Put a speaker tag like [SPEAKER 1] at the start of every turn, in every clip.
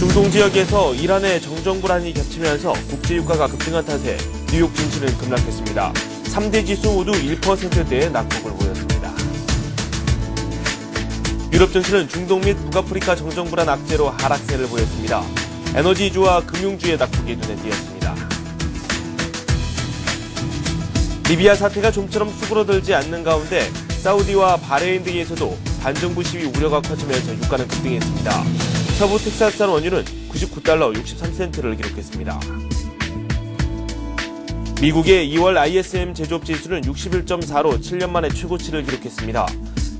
[SPEAKER 1] 중동 지역에서 이란의 정정불안이 겹치면서 국제유가가 급등한 탓에 뉴욕 증시는 급락했습니다. 3대 지수 모두 1%대의 낙폭을 보였습니다. 유럽 증시는 중동 및 북아프리카 정정불안 악재로 하락세를 보였습니다. 에너지주와 금융주의 낙폭이 눈에 띄었습니다. 리비아 사태가 좀처럼 수그러들지 않는 가운데 사우디와 바레인 등에서도 반정부 시위 우려가 커지면서 유가는 급등했습니다. 서부 텍사스산 원유는 99달러 63센트를 기록했습니다. 미국의 2월 ISM 제조업 지수는 61.4로 7년 만에 최고치를 기록했습니다.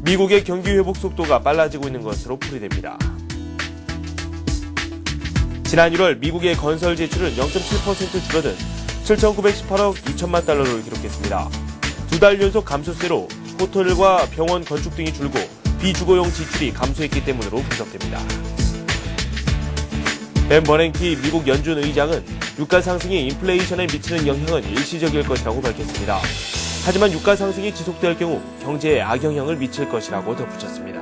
[SPEAKER 1] 미국의 경기 회복 속도가 빨라지고 있는 것으로 풀이됩니다. 지난 1월 미국의 건설 지출은 0.7% 줄어든 7,918억 2천만 달러를 기록했습니다. 두 달 연속 감소세로 호텔과 병원 건축 등이 줄고 비주거용 지출이 감소했기 때문으로 분석됩니다. 벤 버냉키 미국 연준 의장은 유가 상승이 인플레이션에 미치는 영향은 일시적일 것이라고 밝혔습니다. 하지만 유가 상승이 지속될 경우 경제에 악영향을 미칠 것이라고 덧붙였습니다.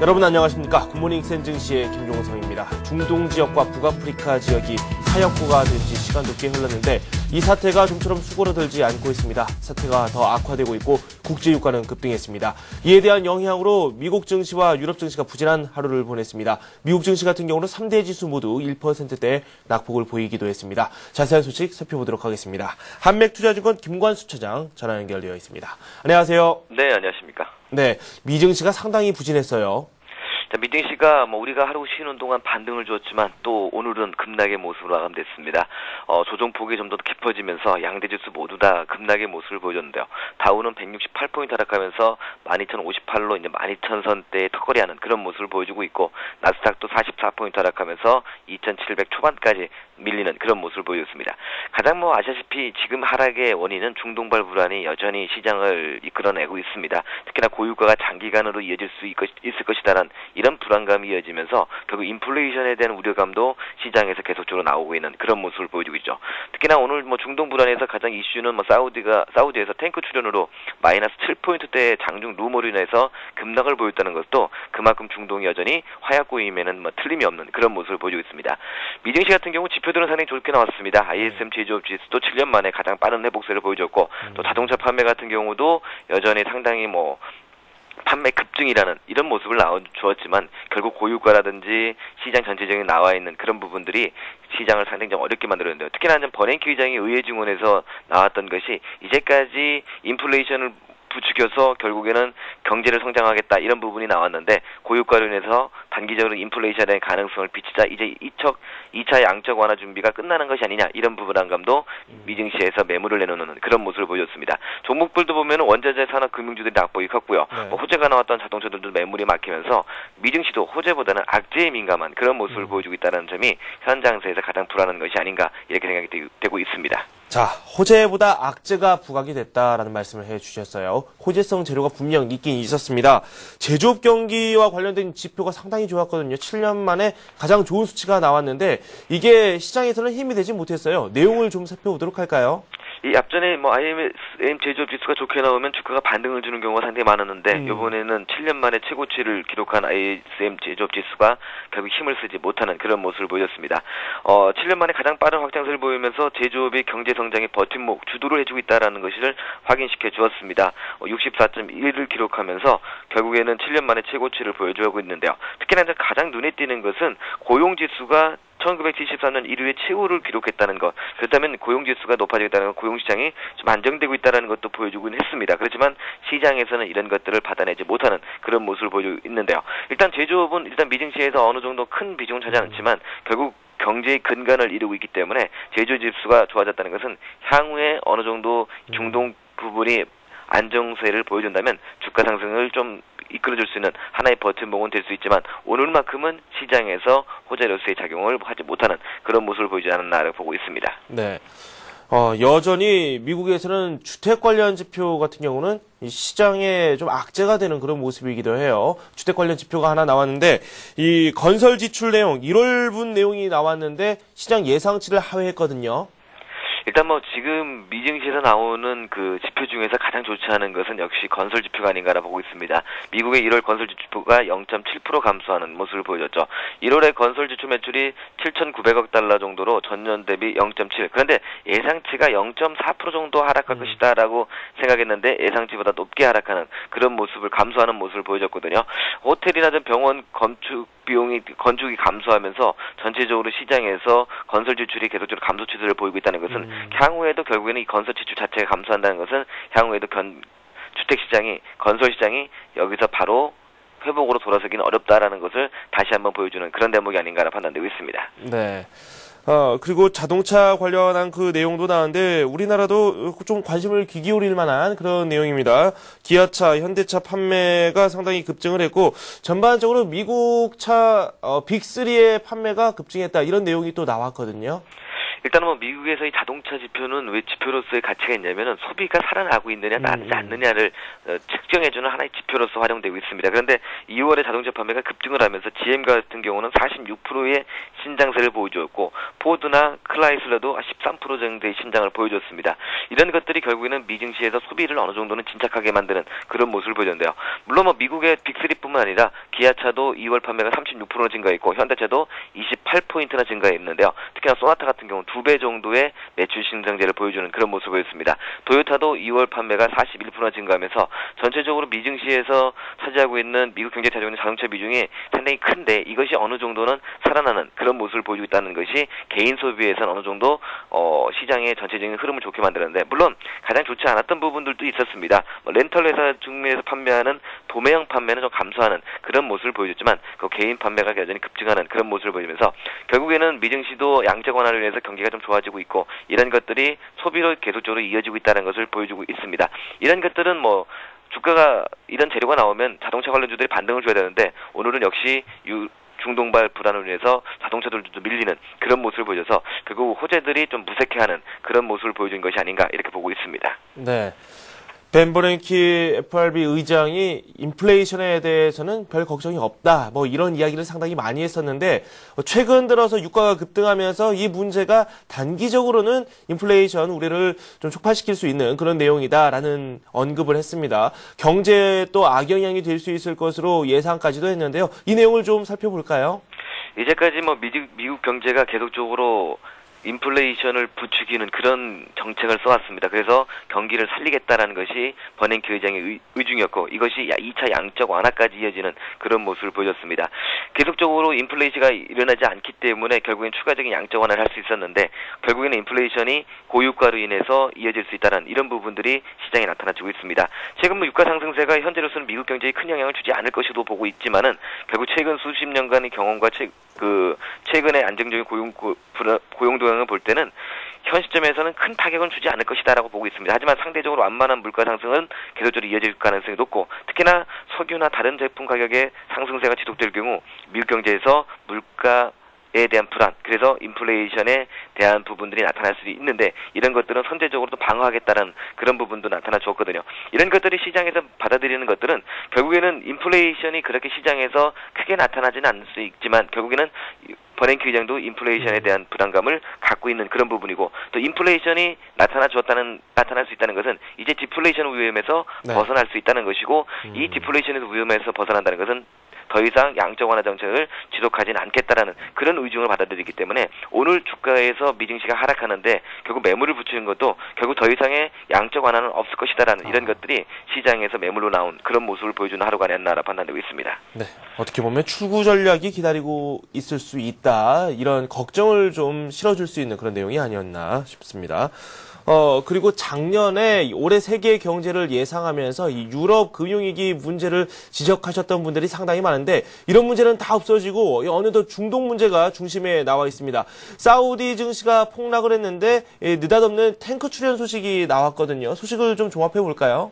[SPEAKER 1] 여러분 안녕하십니까. 굿모닝 센증시의 김종성입니다. 중동 지역과 북아프리카 지역이 사역고가 된 지 시간도 꽤 흘렀는데 이 사태가 좀처럼 수그러들지 않고 있습니다. 사태가 더 악화되고 있고 국제유가는 급등했습니다. 이에 대한 영향으로 미국 증시와 유럽 증시가 부진한 하루를 보냈습니다. 미국 증시 같은 경우는 3대 지수 모두 1%대의 낙폭을 보이기도 했습니다. 자세한 소식 살펴보도록 하겠습니다. 한맥투자증권 김관수 차장 전화 연결되어 있습니다. 안녕하세요.
[SPEAKER 2] 네, 안녕하십니까.
[SPEAKER 1] 네, 미 증시가 상당히 부진했어요.
[SPEAKER 2] 자, 미 증시가 우리가 하루 쉬는 동안 반등을 줬지만 또 오늘은 급락의 모습으로 마감됐습니다. 조정폭이 좀 더 깊어지면서 양대 지수 모두 다 급락의 모습을 보여줬는데요. 다우는 168포인트 하락하면서 12,058로 이제 12,000선대에 턱걸이하는 그런 모습을 보여주고 있고 나스닥도 44포인트 하락하면서 2,700 초반까지 밀리는 그런 모습을 보여줬습니다. 가장 아시다시피 지금 하락의 원인은 중동발 불안이 여전히 시장을 이끌어내고 있습니다. 특히나 고유가가 장기간으로 이어질 수 있을 것이다라는 이런 불안감이 이어지면서 결국 인플레이션에 대한 우려감도 시장에서 계속적으로 나오고 있는 그런 모습을 보여주고 있죠. 특히나 오늘 중동 불안에서 가장 이슈는 사우디에서 탱크 출현으로 마이너스 7포인트대의 장중 루머로 인해서 급락을 보였다는 것도 그만큼 중동이 여전히 화약고임에는 틀림이 없는 그런 모습을 보여주고 있습니다. 미증시 같은 경우 지표들은 상당히 좋게 나왔습니다. ISM 제조업 지수도 7년 만에 가장 빠른 회복세를 보여줬고 또 자동차 판매 같은 경우도 여전히 상당히 판매 급증이라는 이런 모습을 주었지만 결국 고유가라든지 시장 전체적인 나와 있는 그런 부분들이 시장을 상당히 좀 어렵게 만들었는데요. 특히나 버냉키 의장이 의회 증언에서 나왔던 것이 이제까지 인플레이션을 부추겨서 결국에는 경제를 성장하겠다 이런 부분이 나왔는데 고유가로 인해서 단기적으로 인플레이션의 가능성을 비치자 이제 2차 양적 완화 준비가 끝나는 것이 아니냐 이런 불안감도 미증시에서 매물을 내놓는 그런 모습을 보여줬습니다. 종목들도 보면 원자재 산업 금융주들이 낙폭이 컸고요. 호재가 나왔던 자동차들도 매물이 막히면서 미증시도 호재보다는 악재에 민감한 그런 모습을 보여주고 있다는 점이 현 장세에서 가장 불안한 것이 아닌가 이렇게 생각이 되고 있습니다.
[SPEAKER 1] 자, 호재보다 악재가 부각이 됐다라는 말씀을 해주셨어요. 호재성 재료가 분명 있긴 있었습니다. 제조업 경기와 관련된 지표가 상당히 좋았거든요. 7년 만에 가장 좋은 수치가 나왔는데 이게 시장에서는 힘이 되지 못했어요. 내용을 좀 살펴보도록 할까요?
[SPEAKER 2] 이 앞전에 ISM 제조업 지수가 좋게 나오면 주가가 반등을 주는 경우가 상당히 많았는데 이번에는 7년 만에 최고치를 기록한 ISM 제조업 지수가 결국 힘을 쓰지 못하는 그런 모습을 보였습니다. 7년 만에 가장 빠른 확장세를 보이면서 제조업의 경제 성장의 버팀목 주도를 해주고 있다는 것을 확인시켜 주었습니다. 64.1을 기록하면서 결국에는 7년 만에 최고치를 보여주고 있는데요. 특히나 가장 눈에 띄는 것은 고용 지수가 1973년 1위의 최고를 기록했다는 것. 그렇다면 고용지수가 높아지겠다는 건 고용시장이 좀 안정되고 있다는 것도 보여주긴 했습니다. 그렇지만 시장에서는 이런 것들을 받아내지 못하는 그런 모습을 보여주고 있는데요. 일단 제조업은 미증시에서 어느 정도 큰 비중을 차지하지 않지만 결국 경제의 근간을 이루고 있기 때문에 제조지수가 좋아졌다는 것은 향후에 어느 정도 중동 부분이 안정세를 보여준다면 주가 상승을 좀 이끌어줄 수 있는 하나의 버팀목은 될 수 있지만 오늘만큼은 시장에서 호재로서의 작용을 하지 못하는 그런 모습을 보이지 않았나라고 보고 있습니다.
[SPEAKER 1] 네. 여전히 미국에서는 주택 관련 지표 같은 경우는 이 시장에 좀 악재가 되는 그런 모습이기도 해요. 주택 관련 지표가 하나 나왔는데 이 건설 지출 내용 1월분 내용이 나왔는데 시장 예상치를 하회했거든요.
[SPEAKER 2] 일단 뭐 지금 미증시에서 나오는 그 지표 중에서 가장 좋지 않은 것은 역시 건설 지표가 아닌가라 보고 있습니다. 미국의 1월 건설 지표가 0.7% 감소하는 모습을 보여줬죠. 1월에 건설 지출 매출이 7,900억 달러 정도로 전년 대비 0.7. 그런데 예상치가 0.4% 정도 하락할 것이다라고 생각했는데 예상치보다 높게 하락하는 그런 모습을 감소하는 모습을 보여줬거든요. 호텔이나 병원 건축이 감소하면서 전체적으로 시장에서 건설 지출이 계속적으로 감소 추세를 보이고 있다는 것은 향후에도 결국에는 이 건설 지출 자체가 감소한다는 것은 향후에도 주택 시장이 건설 시장이 여기서 바로 회복으로 돌아서기는 어렵다라는 것을 다시 한번 보여주는 그런 대목이 아닌가라 판단되고 있습니다.
[SPEAKER 1] 네. 그리고 자동차 관련한 그 내용도 나왔는데 우리나라도 좀 관심을 귀 기울일 만한 그런 내용입니다. 기아차, 현대차 판매가 상당히 급증을 했고 전반적으로 미국 차 빅3의 판매가 급증했다 이런 내용이 또 나왔거든요.
[SPEAKER 2] 일단은 뭐 미국에서 이 자동차 지표는 왜 지표로서의 가치가 있냐면은 소비가 살아나고 있느냐 나지 않느냐를 측정해주는 하나의 지표로서 활용되고 있습니다. 그런데 2월에 자동차 판매가 급증을 하면서 GM 같은 경우는 46%의 신장세를 보여주었고 포드나 클라이슬러도 13% 정도의 신장을 보여줬습니다. 이런 것들이 결국에는 미증시에서 소비를 어느 정도는 진척하게 만드는 그런 모습을 보여줬는데요. 물론 뭐 미국의 빅3뿐만 아니라 기아차도 2월 판매가 36% 증가했고 현대차도 28포인트나 증가했는데요. 특히나 소나타 같은 경우는 2배 정도의 매출 신장세를 보여주는 그런 모습을 보였습니다. 도요타도 2월 판매가 41%나 증가하면서 전체적으로 미증시에서 차지하고 있는 미국 경제에 차지하고 있는 자동차 비중이 상당히 큰데 이것이 어느 정도는 살아나는 그런 모습을 보여주고 있다는 것이 개인 소비에서는 어느 정도 시장의 전체적인 흐름을 좋게 만드는데 물론 가장 좋지 않았던 부분들도 있었습니다. 렌털 회사 중에서 판매하는 도매형 판매는 좀 감소하는 그런 모습을 보여줬지만 그 개인 판매가 여전히 급증하는 그런 모습을 보여주면서 결국에는 미증시도 양적 완화를 위해서 경기가 좀 좋아지고 있고 이런 것들이 소비로 계속적으로 이어지고 있다는 것을 보여주고 있습니다. 이런 것들은 뭐 주가가 이런 재료가 나오면 자동차 관련주들이 반등을 줘야 되는데 오늘은 역시 중동발 불안을 위해서 자동차들도 밀리는 그런 모습을 보여줘서 결국 호재들이 좀 무색해하는 그런 모습을 보여준 것이 아닌가 이렇게 보고 있습니다.
[SPEAKER 1] 네. 벤 버냉키 FRB 의장이 인플레이션에 대해서는 별 걱정이 없다. 뭐 이런 이야기를 상당히 많이 했었는데 최근 들어서 유가가 급등하면서 이 문제가 단기적으로는 인플레이션 우려를 좀 촉발시킬 수 있는 그런 내용이다라는 언급을 했습니다. 경제에 또 악영향이 될 수 있을 것으로 예상까지도 했는데요. 이 내용을 좀 살펴볼까요?
[SPEAKER 2] 이제까지 뭐 미국 경제가 계속적으로 인플레이션을 부추기는 그런 정책을 써왔습니다. 그래서 경기를 살리겠다라는 것이 버냉키 의장의 의중이었고 이것이 2차 양적 완화까지 이어지는 그런 모습을 보여줬습니다. 계속적으로 인플레이션이 일어나지 않기 때문에 결국엔 추가적인 양적 완화를 할 수 있었는데 결국에는 인플레이션이 고유가로 인해서 이어질 수 있다는 이런 부분들이 시장에 나타나주고 있습니다. 최근 유가 상승세가 현재로서는 미국 경제에 큰 영향을 주지 않을 것이도 보고 있지만은 결국 최근 수십 년간의 경험과 최근의 안정적인 고용 동향을 볼 때는 현 시점에서는 큰 타격은 주지 않을 것이다라고 보고 있습니다. 하지만 상대적으로 완만한 물가 상승은 계속적으로 이어질 가능성이 높고 특히나 석유나 다른 제품 가격의 상승세가 지속될 경우 미국 경제에서 물가에 대한 불안, 그래서 인플레이션에 대한 부분들이 나타날 수 있는데 이런 것들은 선제적으로 또 방어하겠다는 그런 부분도 나타나 주었거든요. 이런 것들이 시장에서 받아들이는 것들은 결국에는 인플레이션이 그렇게 시장에서 크게 나타나지는 않을 수 있지만 결국에는 버냉키 의장도 인플레이션에 대한 부담감을 갖고 있는 그런 부분이고 또 인플레이션이 나타날 수 있다는 것은 이제 디플레이션 위험에서 벗어날 수 있다는 것이고 이 디플레이션에서 위험에서 벗어난다는 것은 더 이상 양적 완화 정책을 지속하지는 않겠다라는 그런 의중을 받아들이기 때문에 오늘 주가에서 미증시가 하락하는데 결국 매물을 붙이는 것도 결국 더 이상의 양적 완화는 없을 것이다라는 이런 것들이 시장에서 매물로 나온 그런 모습을 보여주는 하루가 아니었나라 판단되고 있습니다.
[SPEAKER 1] 네, 어떻게 보면 출구 전략이 기다리고 있을 수 있다 이런 걱정을 좀 실어줄 수 있는 그런 내용이 아니었나 싶습니다. 그리고 작년에 올해 세계 경제를 예상하면서 이 유럽 금융위기 문제를 지적하셨던 분들이 상당히 많은데 이런 문제는 다 없어지고 어느덧 중동 문제가 중심에 나와 있습니다. 사우디 증시가 폭락을 했는데 느닷없는 탱커 출현 소식이 나왔거든요. 소식을 좀 종합해 볼까요?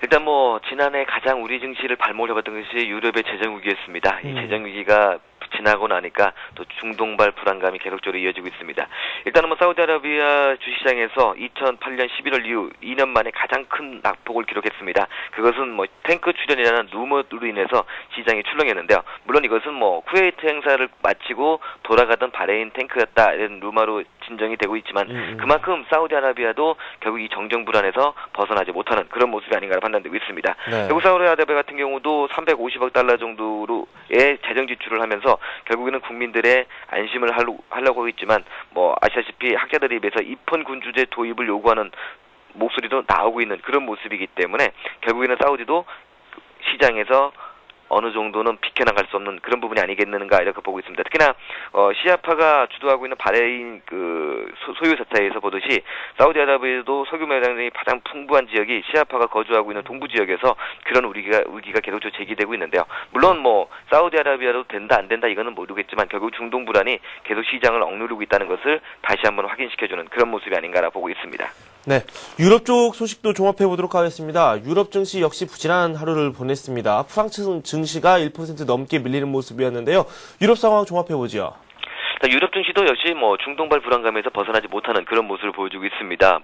[SPEAKER 2] 일단 뭐 지난해 가장 우리 증시를 발목을 잡았던 것이 유럽의 재정위기였습니다. 이 재정위기가 지나고 나니까 또 중동발 불안감이 계속적으로 이어지고 있습니다. 일단은 뭐 사우디아라비아 주시장에서 2008년 11월 이후 2년 만에 가장 큰 낙폭을 기록했습니다. 그것은 뭐 탱크 출현이라는 루머로 인해서 시장이 출렁였는데요. 물론 이것은 뭐 쿠웨이트 행사를 마치고 돌아가던 바레인 탱크였다 이런 루머로 진정이 되고 있지만 그만큼 사우디아라비아도 결국 이 정정 불안에서 벗어나지 못하는 그런 모습이 아닌가 판단되고 있습니다.
[SPEAKER 1] 네.
[SPEAKER 2] 결국 사우디아라비아 같은 경우도 350억 달러 정도로의 재정 지출을 하면서 결국에는 국민들의 안심을 하려고 하고 있지만 뭐 아시다시피 학자들에 비해서 입헌 군주제 도입을 요구하는 목소리도 나오고 있는 그런 모습이기 때문에 결국에는 사우디도 시장에서 어느 정도는 비켜나갈 수 없는 그런 부분이 아니겠는가 이렇게 보고 있습니다. 특히나 시아파가 주도하고 있는 바레인 그 소유 사태에서 보듯이 사우디아라비아도 석유 매장이 가장 풍부한 지역이 시아파가 거주하고 있는 동부 지역에서 그런 위기가 계속적으로 제기되고 있는데요. 물론 뭐 사우디아라비아도 된다 안 된다 이거는 모르겠지만 결국 중동 불안이 계속 시장을 억누르고 있다는 것을 다시 한번 확인시켜주는 그런 모습이 아닌가라 보고 있습니다.
[SPEAKER 1] 네, 유럽 쪽 소식도 종합해 보도록 하겠습니다. 유럽 증시 역시 부진한 하루를 보냈습니다. 프랑스 증시가 1% 넘게 밀리는 모습이었는데요. 유럽 상황 종합해 보죠.
[SPEAKER 2] 유럽 증시도 역시 뭐 중동발 불안감에서 벗어나지 못하는 그런 모습을 보여주고 있습니다.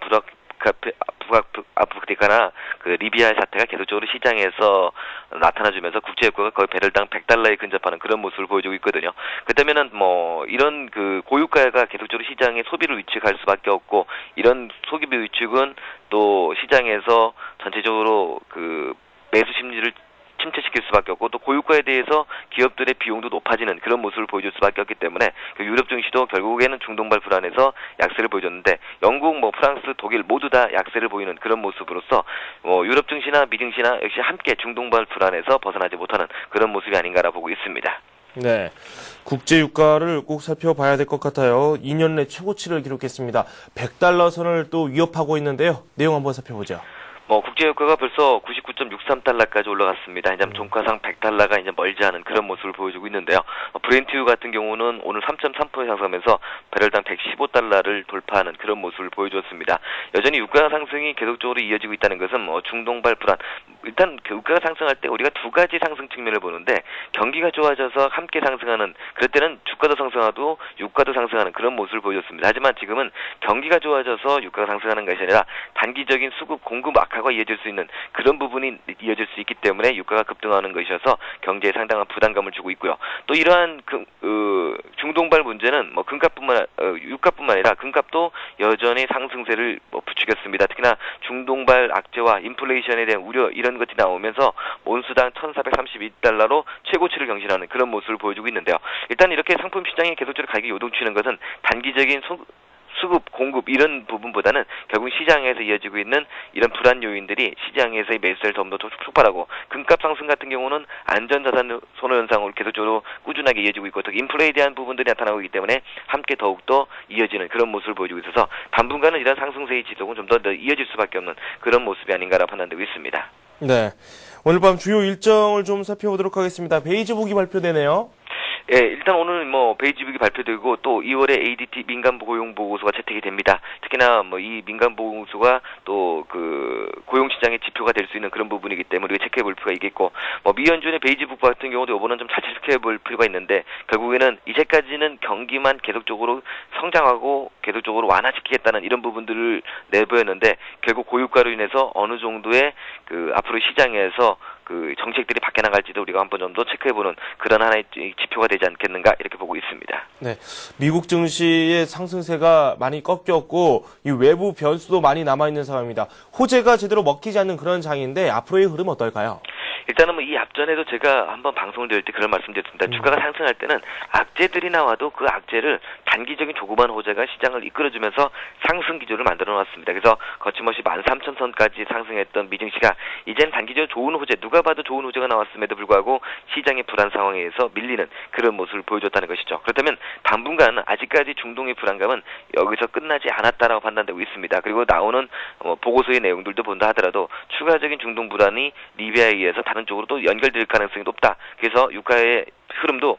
[SPEAKER 2] 북아프리카나 그 리비아의 사태가 계속적으로 시장에서 나타나주면서 국제유가가 거의 배럴당 100달러에 근접하는 그런 모습을 보여주고 있거든요. 그렇다면은 뭐 이런 그 고유가가 계속적으로 시장의 소비를 위축할 수밖에 없고 이런 소비 위축은 또 시장에서 전체적으로 그 매수 심리를 침체시킬 수밖에 없고 또 고유가에 대해서 기업들의 비용도 높아지는 그런 모습을 보여줄 수밖에 없기 때문에 그 유럽 증시도 결국에는 중동발 불안에서 약세를 보여줬는데 영국, 뭐 프랑스, 독일 모두 다 약세를 보이는 그런 모습으로서 유럽 증시나 미 증시나 역시 함께 중동발 불안에서 벗어나지 못하는 그런 모습이 아닌가라 보고 있습니다.
[SPEAKER 1] 네, 국제 유가를 꼭 살펴봐야 될 것 같아요. 2년 내 최고치를 기록했습니다. 100달러 선을 또 위협하고 있는데요. 내용 한번 살펴보죠.
[SPEAKER 2] 국제유가가 벌써 99.63달러까지 올라갔습니다. 이제 종가상 100달러가 이제 멀지 않은 그런 모습을 보여주고 있는데요. 브렌트유 같은 경우는 오늘 3.3% 상승하면서 배럴당 115달러를 돌파하는 그런 모습을 보여주었습니다. 여전히 유가 상승이 계속적으로 이어지고 있다는 것은 중동발 불안. 일단 유가가 상승할 때 우리가 두 가지 상승 측면을 보는데 경기가 좋아져서 함께 상승하는 그럴 때는 주가도 상승하고 유가도 상승하는 그런 모습을 보여줬습니다. 하지만 지금은 경기가 좋아져서 유가가 상승하는 것이 아니라 단기적인 수급 공급 악화가 이어질 수 있는 그런 부분이 이어질 수 있기 때문에 유가가 급등하는 것이어서 경제에 상당한 부담감을 주고 있고요. 또 이러한 중동발 문제는 유가뿐만 아니라 금값도 여전히 상승세를 부추겼습니다. 특히나 중동발 악재와 인플레이션에 대한 우려 이런 것이 나오면서 온수당 1,432달러로 최고치를 경신하는 그런 모습을 보여주고 있는데요. 일단 이렇게 상품 시장이 계속적으로 가격이 요동치는 것은 단기적인 수급, 공급 이런 부분보다는 결국 시장에서 이어지고 있는 이런 불안 요인들이 시장에서의 매수를 더 촉발하고 금값 상승 같은 경우는 안전자산 선호 현상으로 계속적으로 꾸준하게 이어지고 있고 또 인플레에 대한 부분들이 나타나고 있기 때문에 함께 더욱더 이어지는 그런 모습을 보여주고 있어서 당분간은 이런 상승세의 지속은 좀 더 이어질 수밖에 없는 그런 모습이 아닌가라 판단되고 있습니다.
[SPEAKER 1] 네, 오늘 밤 주요 일정을 좀 살펴보도록 하겠습니다. 베이지북이 발표되네요.
[SPEAKER 2] 예, 일단 오늘 베이지북이 발표되고 또 2월에 ADT 민간 고용 보고서가 채택이 됩니다. 특히나 이 민간 보고서가 또 그 고용 시장의 지표가 될 수 있는 그런 부분이기 때문에 우리가 체크해 볼 필요가 있겠고 미연준의 베이지북 같은 경우도 이번은 좀 잘 체크해 볼 필요가 있는데 결국에는 이제까지는 경기만 계속적으로 성장하고 계속적으로 완화시키겠다는 이런 부분들을 내보였는데 결국 고유가로 인해서 어느 정도의 그 앞으로 시장에서 그 정책들이 바뀌어 나갈지도 우리가 한번 좀 더 체크해보는 그런 하나의 지표가 되지 않겠는가 이렇게 보고 있습니다.
[SPEAKER 1] 네, 미국 증시의 상승세가 많이 꺾였고 이 외부 변수도 많이 남아있는 상황입니다. 호재가 제대로 먹히지 않는 그런 장인데 앞으로의 흐름 어떨까요?
[SPEAKER 2] 일단은 이 앞전에도 제가 한번 방송을 드릴 때 그런 말씀드렸습니다. 주가가 상승할 때는 악재들이 나와도 그 악재를 단기적인 조그만 호재가 시장을 이끌어주면서 상승 기조를 만들어 놨습니다. 그래서 거침없이 13,000선까지 상승했던 미증시가 이제는 단기적으로 좋은 호재, 누가 봐도 좋은 호재가 나왔음에도 불구하고 시장의 불안 상황에 의해서 밀리는 그런 모습을 보여줬다는 것이죠. 그렇다면 당분간 아직까지 중동의 불안감은 여기서 끝나지 않았다라고 판단되고 있습니다. 그리고 나오는 보고서의 내용들도 본다 하더라도 추가적인 중동 불안이 리비아에 의해서 다른 쪽으로 또 연결될 가능성이 높다. 그래서 유가의 흐름도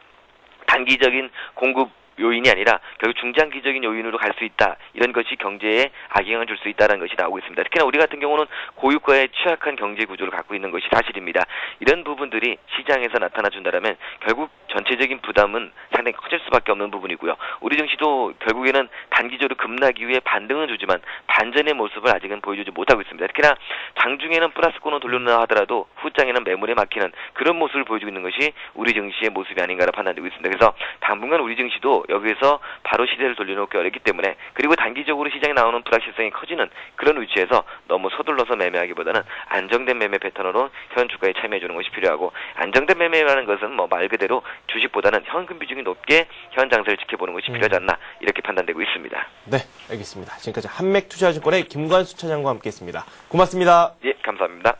[SPEAKER 2] 단기적인 공급 요인이 아니라 결국 중장기적인 요인으로 갈 수 있다. 이런 것이 경제에 악영향을 줄 수 있다는 것이 나오고 있습니다. 특히나 우리 같은 경우는 고유가에 취약한 경제 구조를 갖고 있는 것이 사실입니다. 이런 부분들이 시장에서 나타나준다면 결국 전체적인 부담은 상당히 커질 수밖에 없는 부분이고요. 우리 증시도 결국에는 단기적으로 급락 이후에 반등은 주지만 반전의 모습을 아직은 보여주지 못하고 있습니다. 특히나 장중에는 플러스권을 돌려놓나 하더라도 후장에는 매물에 막히는 그런 모습을 보여주고 있는 것이 우리 증시의 모습이 아닌가라 판단되고 있습니다. 그래서 당분간 우리 증시도 여기에서 바로 시대를 돌려놓기 어렵기 때문에, 그리고 단기적으로 시장에 나오는 불확실성이 커지는 그런 위치에서 너무 서둘러서 매매하기보다는 안정된 매매 패턴으로 현 주가에 참여해주는 것이 필요하고, 안정된 매매라는 것은 뭐 말 그대로 주식보다는 현금 비중이 높게 현 장세를 지켜보는 것이 필요하지 않나 이렇게 판단되고 있습니다.
[SPEAKER 1] 네, 알겠습니다. 지금까지 한맥투자증권의 김관수 차장과 함께했습니다. 고맙습니다.
[SPEAKER 2] 예, 감사합니다.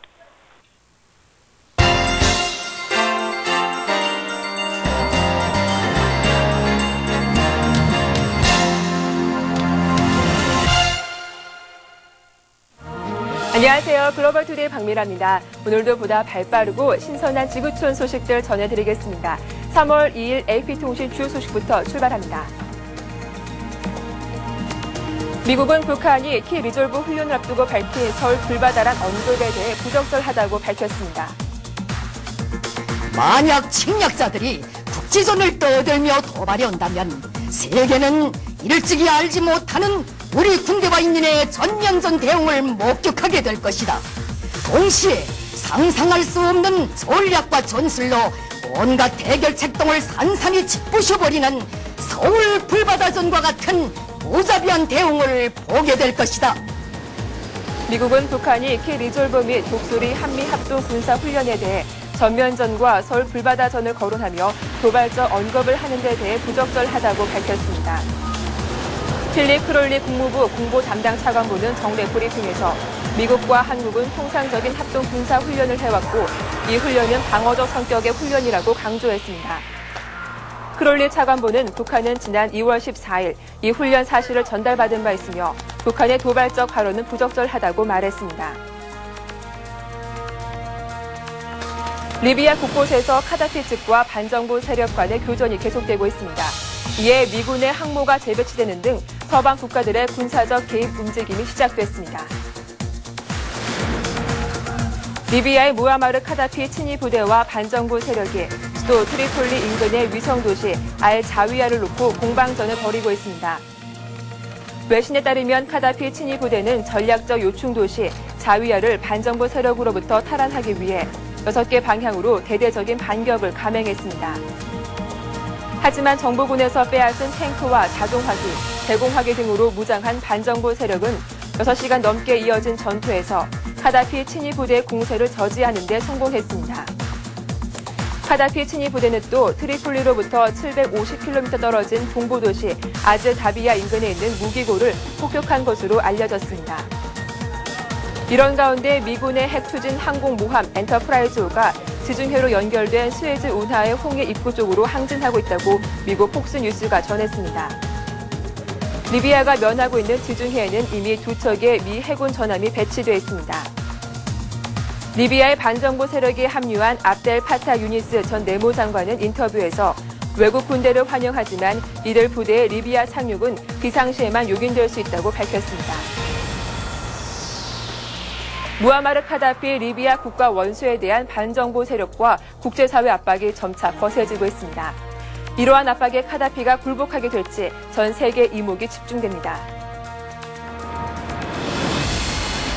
[SPEAKER 3] 안녕하세요. 글로벌투데이 박미라입니다. 오늘도 보다 발빠르고 신선한 지구촌 소식들 전해드리겠습니다. 3월 2일 AP통신 주요 소식부터 출발합니다. 미국은 북한이 키 리졸브 훈련을 앞두고 밝힌 서울 불바다란 언급에 대해 부적절하다고 밝혔습니다.
[SPEAKER 4] 만약 침략자들이 국지전을 떠들며 도발해온다면 세계는 일찍이 알지 못하는 우리 군대와 인민의 전면전 대응을 목격하게 될 것이다. 동시에 상상할 수 없는 전략과 전술로 온갖 대결 책동을 산산히 짓부셔버리는 서울 불바다전과 같은 무자비한 대응을 보게 될 것이다.
[SPEAKER 3] 미국은 북한이 키 리졸브 및 독수리 한미 합동 군사 훈련에 대해 전면전과 서울 불바다전을 거론하며 도발적 언급을 하는 데 대해 부적절하다고 밝혔습니다. 필립 크롤리 국무부 공보 담당 차관보는 정례 브리핑에서 미국과 한국은 통상적인 합동 군사 훈련을 해왔고 이 훈련은 방어적 성격의 훈련이라고 강조했습니다. 크롤리 차관보는 북한은 지난 2월 14일 이 훈련 사실을 전달받은 바 있으며 북한의 도발적 발언은 부적절하다고 말했습니다. 리비아 곳곳에서 카다피 측과 반정부 세력 간의 교전이 계속되고 있습니다. 이에 미군의 항모가 재배치되는 등 서방 국가들의 군사적 개입 움직임이 시작됐습니다. 리비아의 무아마르 카다피 친위 부대와 반정부 세력이 수도 트리폴리 인근의 위성도시 알 자위아를 놓고 공방전을 벌이고 있습니다. 외신에 따르면 카다피 친위 부대는 전략적 요충 도시 자위아를 반정부 세력으로부터 탈환하기 위해 6개 방향으로 대대적인 반격을 감행했습니다. 하지만 정부군에서 빼앗은 탱크와 자동화기, 대공화기 등으로 무장한 반정부 세력은 6시간 넘게 이어진 전투에서 카다피 친위 부대의 공세를 저지하는 데 성공했습니다. 카다피 친위 부대는 또 트리폴리로부터 750km 떨어진 동부도시 아즈다비아 인근에 있는 무기고를 폭격한 것으로 알려졌습니다. 이런 가운데 미군의 핵추진 항공모함 엔터프라이즈호가 지중해로 연결된 수에즈 운하의 홍해 입구 쪽으로 항진하고 있다고 미국 폭스뉴스가 전했습니다. 리비아가 면하고 있는 지중해에는 이미 2척의 미 해군 전함이 배치되어 있습니다. 리비아의 반정부 세력이 합류한 압델 파타 유니스 전 내무장관은 인터뷰에서 외국 군대를 환영하지만 이들 부대의 리비아 상륙은 비상시에만 요긴될 수 있다고 밝혔습니다. 무아마르 카다피 리비아 국가 원수에 대한 반정부 세력과 국제사회 압박이 점차 거세지고 있습니다. 이러한 압박에 카다피가 굴복하게 될지 전 세계 이목이 집중됩니다.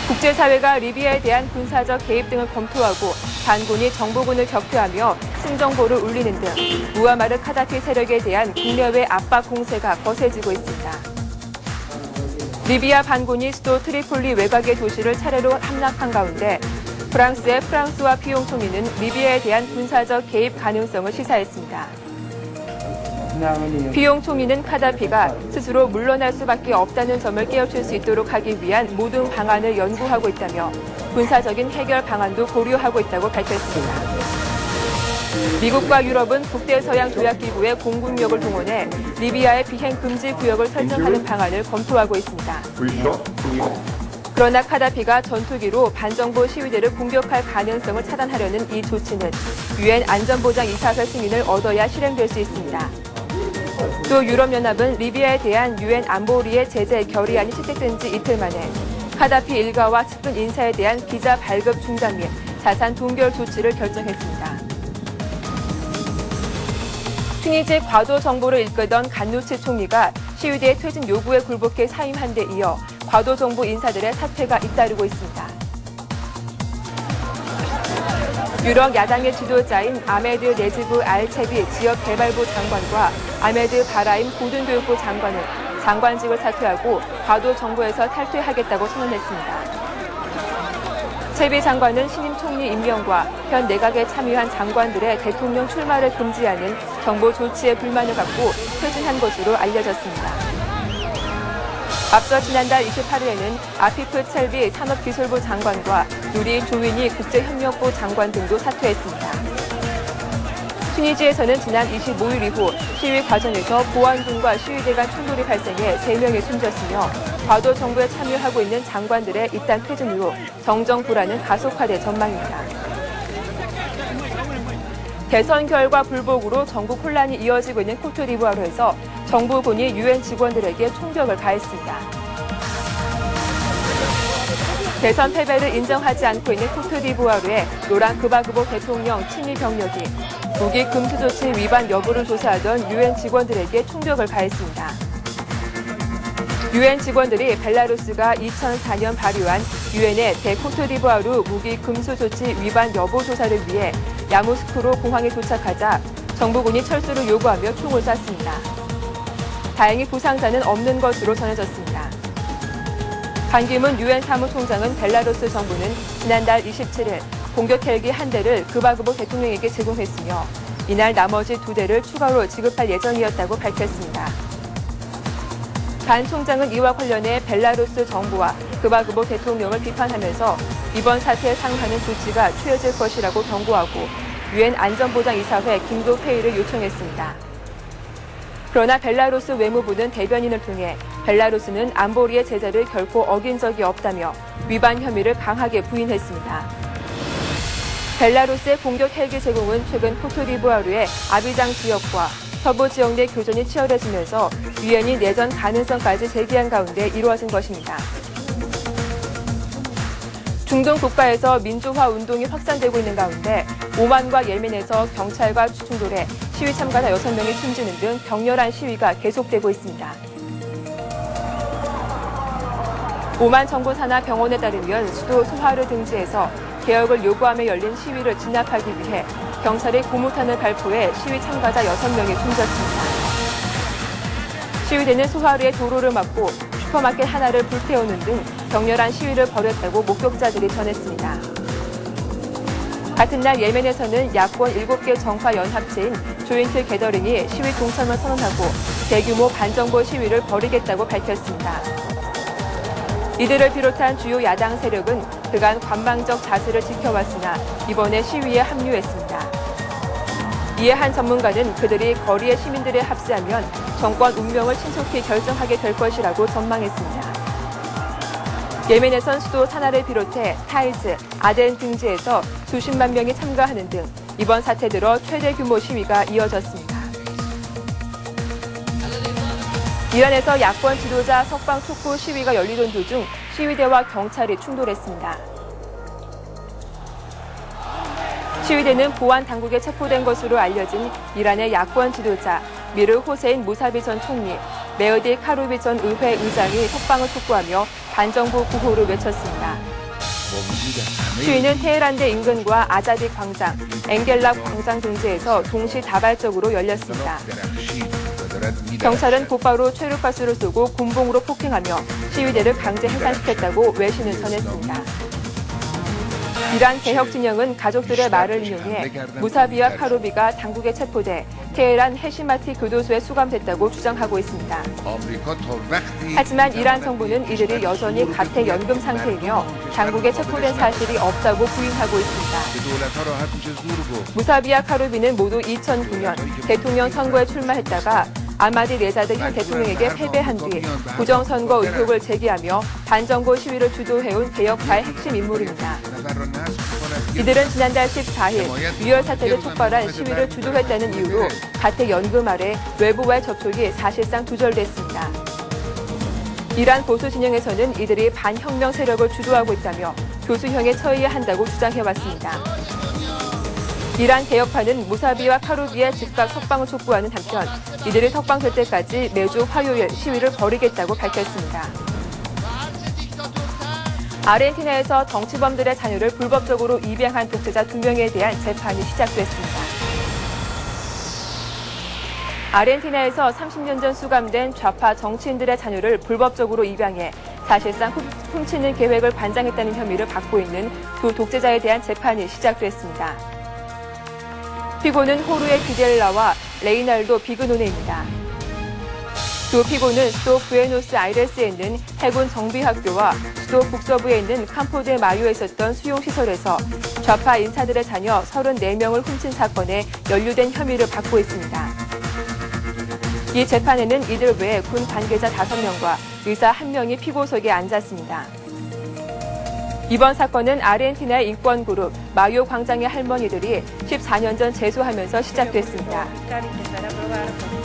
[SPEAKER 3] 국제사회가 리비아에 대한 군사적 개입 등을 검토하고 반군이 정부군을 격퇴하며 승정보를 울리는 등 무아마르 카다피 세력에 대한 국내외 압박 공세가 거세지고 있습니다. 리비아 반군이 수도 트리폴리 외곽의 도시를 차례로 함락한 가운데 프랑스의 프랑스와 피용 총리는 리비아에 대한 군사적 개입 가능성을 시사했습니다. 피용 총리는 카다피가 스스로 물러날 수밖에 없다는 점을 깨우칠 수 있도록 하기 위한 모든 방안을 연구하고 있다며 군사적인 해결 방안도 고려하고 있다고 밝혔습니다. 미국과 유럽은 북대서양 조약기구의 공군력을 동원해 리비아의 비행 금지 구역을 설정하는 방안을 검토하고 있습니다. 그러나 카다피가 전투기로 반정부 시위대를 공격할 가능성을 차단하려는 이 조치는 유엔 안전보장 이사회 승인을 얻어야 실행될 수 있습니다. 또 유럽연합은 리비아에 대한 유엔 안보리의 제재 결의안이 채택된 지 이틀 만에 카다피 일가와 측근 인사에 대한 비자 발급 중단 및 자산 동결 조치를 결정했습니다. 튀니지 과도 정부를 이끌던 간누치 총리가 시위대의 퇴진 요구에 굴복해 사임한 데 이어 과도 정부 인사들의 사퇴가 잇따르고 있습니다. 유럽 야당의 지도자인 아메드 네지브 알체비 지역개발부 장관과 아메드 바라임 고등교육부 장관은 장관직을 사퇴하고 과도 정부에서 탈퇴하겠다고 선언했습니다. 체비 장관은 신임 총리 임명과 현 내각에 참여한 장관들의 대통령 출마를 금지하는 정부 조치에 불만을 갖고 퇴진한 것으로 알려졌습니다. 앞서 지난달 28일에는 아피프 첼비 산업기술부 장관과 누리 조위니 국제협력부 장관 등도 사퇴했습니다. 튀니지에서는 지난 25일 이후 시위 과정에서 보안군과 시위대 간 충돌이 발생해 3명이 숨졌으며 과도 정부에 참여하고 있는 장관들의 잇단 퇴진 이후 정정 불안은 가속화될 전망입니다. 대선 결과 불복으로 전국 혼란이 이어지고 있는 코트디부아르에서 정부군이 유엔 직원들에게 총격을 가했습니다. 대선 패배를 인정하지 않고 있는 코트디부아르의 로랑 그바그보 대통령 친위 병력이 무기 금수 조치 위반 여부를 조사하던 유엔 직원들에게 총격을 가했습니다. 유엔 직원들이 벨라루스가 2004년 발효한 유엔의 대코트디부아르 무기 금수 조치 위반 여부 조사를 위해 야모스쿠로 공항에 도착하자 정부군이 철수를 요구하며 총을 쐈습니다. 다행히 부상자는 없는 것으로 전해졌습니다. 반기문 유엔 사무총장은 벨라루스 정부는 지난달 27일 공격 헬기 한 대를 그바그보 대통령에게 제공했으며 이날 나머지 2대를 추가로 지급할 예정이었다고 밝혔습니다. 반 총장은 이와 관련해 벨라루스 정부와 그바그보 대통령을 비판하면서 이번 사태에 상응하는 조치가 취해질 것이라고 경고하고 유엔 안전보장이사회 긴급 회의를 요청했습니다. 그러나 벨라루스 외무부는 대변인을 통해 벨라루스는 안보리의 제재를 결코 어긴 적이 없다며 위반 혐의를 강하게 부인했습니다. 벨라루스의 공격 헬기 제공은 최근 코트디부아르의 아비장 지역과 서부 지역 내 교전이 치열해지면서 유엔이 내전 가능성까지 제기한 가운데 이루어진 것입니다. 중동 국가에서 민주화 운동이 확산되고 있는 가운데 오만과 예멘에서 경찰과 충돌해 시위 참가자 6명이 숨지는 등 격렬한 시위가 계속되고 있습니다. 오만 정부 산하 병원에 따르면 수도 소하르 등지에서 개혁을 요구하며 열린 시위를 진압하기 위해 경찰이 고무탄을 발포해 시위 참가자 6명이 숨졌습니다. 시위대는 소하르의 도로를 막고 슈퍼마켓 하나를 불태우는 등 격렬한 시위를 벌였다고 목격자들이 전했습니다. 같은 날 예멘에서는 야권 7개 정파 연합체인 조인트 게더링이 시위 동참을 선언하고 대규모 반정부 시위를 벌이겠다고 밝혔습니다. 이들을 비롯한 주요 야당 세력은 그간 관망적 자세를 지켜왔으나 이번에 시위에 합류했습니다. 이에 한 전문가는 그들이 거리의 시민들에 합세하면 정권 운명을 신속히 결정하게 될 것이라고 전망했습니다. 예멘에선 수도 사나를 비롯해 타이즈, 아덴 등지에서 수십만 명이 참가하는 등 이번 사태 들어 최대 규모 시위가 이어졌습니다. 이란에서 야권 지도자 석방 촉구 시위가 열리던 도중 시위대와 경찰이 충돌했습니다. 시위대는 보안 당국에 체포된 것으로 알려진 이란의 야권 지도자 미르 호세인 무사비 전 총리, 메어디 카루비 전 의회 의장이 석방을 촉구하며 반정부 구호를 외쳤습니다. 시위는 테헤란대 인근과 아자디 광장, 엥겔랍 광장 등지에서 동시다발적으로 열렸습니다. 경찰은 곧바로 최루가스를 쏘고 곤봉으로 폭행하며 시위대를 강제 해산시켰다고 외신은 전했습니다. 이란 개혁 진영은 가족들의 말을 인용해 무사비와 카루비가 당국에 체포돼 테헤란 해시마티 교도소에 수감됐다고 주장하고 있습니다. 하지만 이란 정부는 이들이 여전히 가택연금 상태이며 당국에 체포된 사실이 없다고 부인하고 있습니다. 무사비와 카루비는 모두 2009년 대통령 선거에 출마했다가 아마디 레자드 현 대통령에게 패배한 뒤 부정선거 의혹을 제기하며 반정부 시위를 주도해온 개혁파의 핵심 인물입니다. 이들은 지난달 14일 유혈 사태를 촉발한 시위를 주도했다는 이유로 가택 연금 아래 외부와의 접촉이 사실상 두절됐습니다. 이란 보수 진영에서는 이들이 반혁명 세력을 주도하고 있다며 교수형에 처해야 한다고 주장해왔습니다. 이란 개혁파는 무사비와 카루비의 즉각 석방을 촉구하는 한편 이들이 석방될 때까지 매주 화요일 시위를 벌이겠다고 밝혔습니다. 아르헨티나에서 정치범들의 자녀를 불법적으로 입양한 독재자 2명에 대한 재판이 시작됐습니다. 아르헨티나에서 30년 전 수감된 좌파 정치인들의 자녀를 불법적으로 입양해 사실상 훔치는 계획을 관장했다는 혐의를 받고 있는 두 독재자에 대한 재판이 시작됐습니다. 피고는 호루에 비델라와 레이날도 비그노네입니다. 두 피고는 수도 부에노스 아이레스에 있는 해군 정비학교와 수도 북서부에 있는 캠포데 마요에 있었던 수용시설에서 좌파 인사들의 자녀 34명을 훔친 사건에 연루된 혐의를 받고 있습니다. 이 재판에는 이들 외에 군 관계자 5명과 의사 1명이 피고석에 앉았습니다. 이번 사건은 아르헨티나의 인권그룹 마요 광장의 할머니들이 14년 전 제소하면서 시작됐습니다.